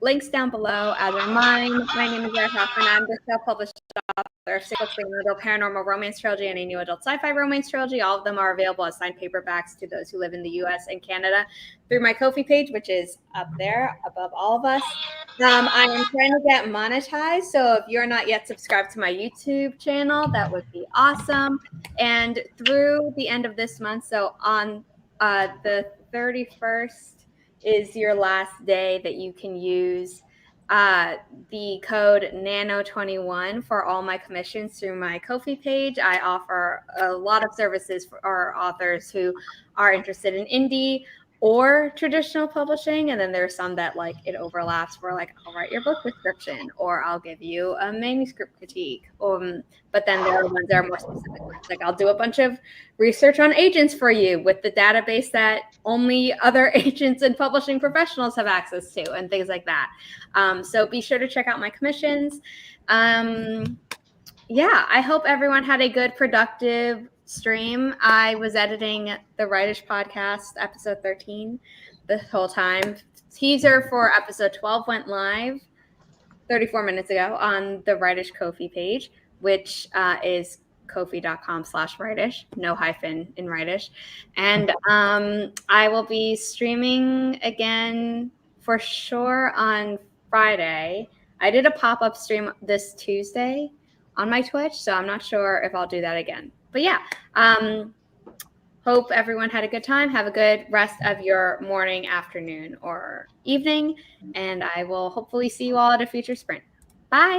links down below, as are mine. My name is Zarina Macha, and I'm the self-published author of 6 books for an adult paranormal romance trilogy and a new adult sci-fi romance trilogy. All of them are available as signed paperbacks to those who live in the US and Canada through my Ko-fi page, which is up there above all of us. I am trying to get monetized, so if you're not yet subscribed to my YouTube channel, that would be awesome. And through the end of this month, so on the 31st, is your last day that you can use the code NANO21 for all my commissions through my Ko-fi page. I offer a lot of services for our authors who are interested in indie or traditional publishing, and then there's some that like it overlaps where like I'll write your book description or I'll give you a manuscript critique. But then there are ones that are more specific, like I'll do a bunch of research on agents for you with the database that only other agents and publishing professionals have access to, and things like that. So be sure to check out my commissions. Yeah, I hope everyone had a good, productive stream. I was editing the Writish podcast, episode 13, the whole time. Teaser for episode 12 went live 34 minutes ago on the Writish Ko-fi page, which is ko-fi.com/Writish, no hyphen in Writish. And I will be streaming again for sure on Friday. I did a pop-up stream this Tuesday on my Twitch, so I'm not sure if I'll do that again. But yeah, hope everyone had a good time. Have a good rest of your morning, afternoon, or evening, and I will hopefully see you all at a future sprint. Bye.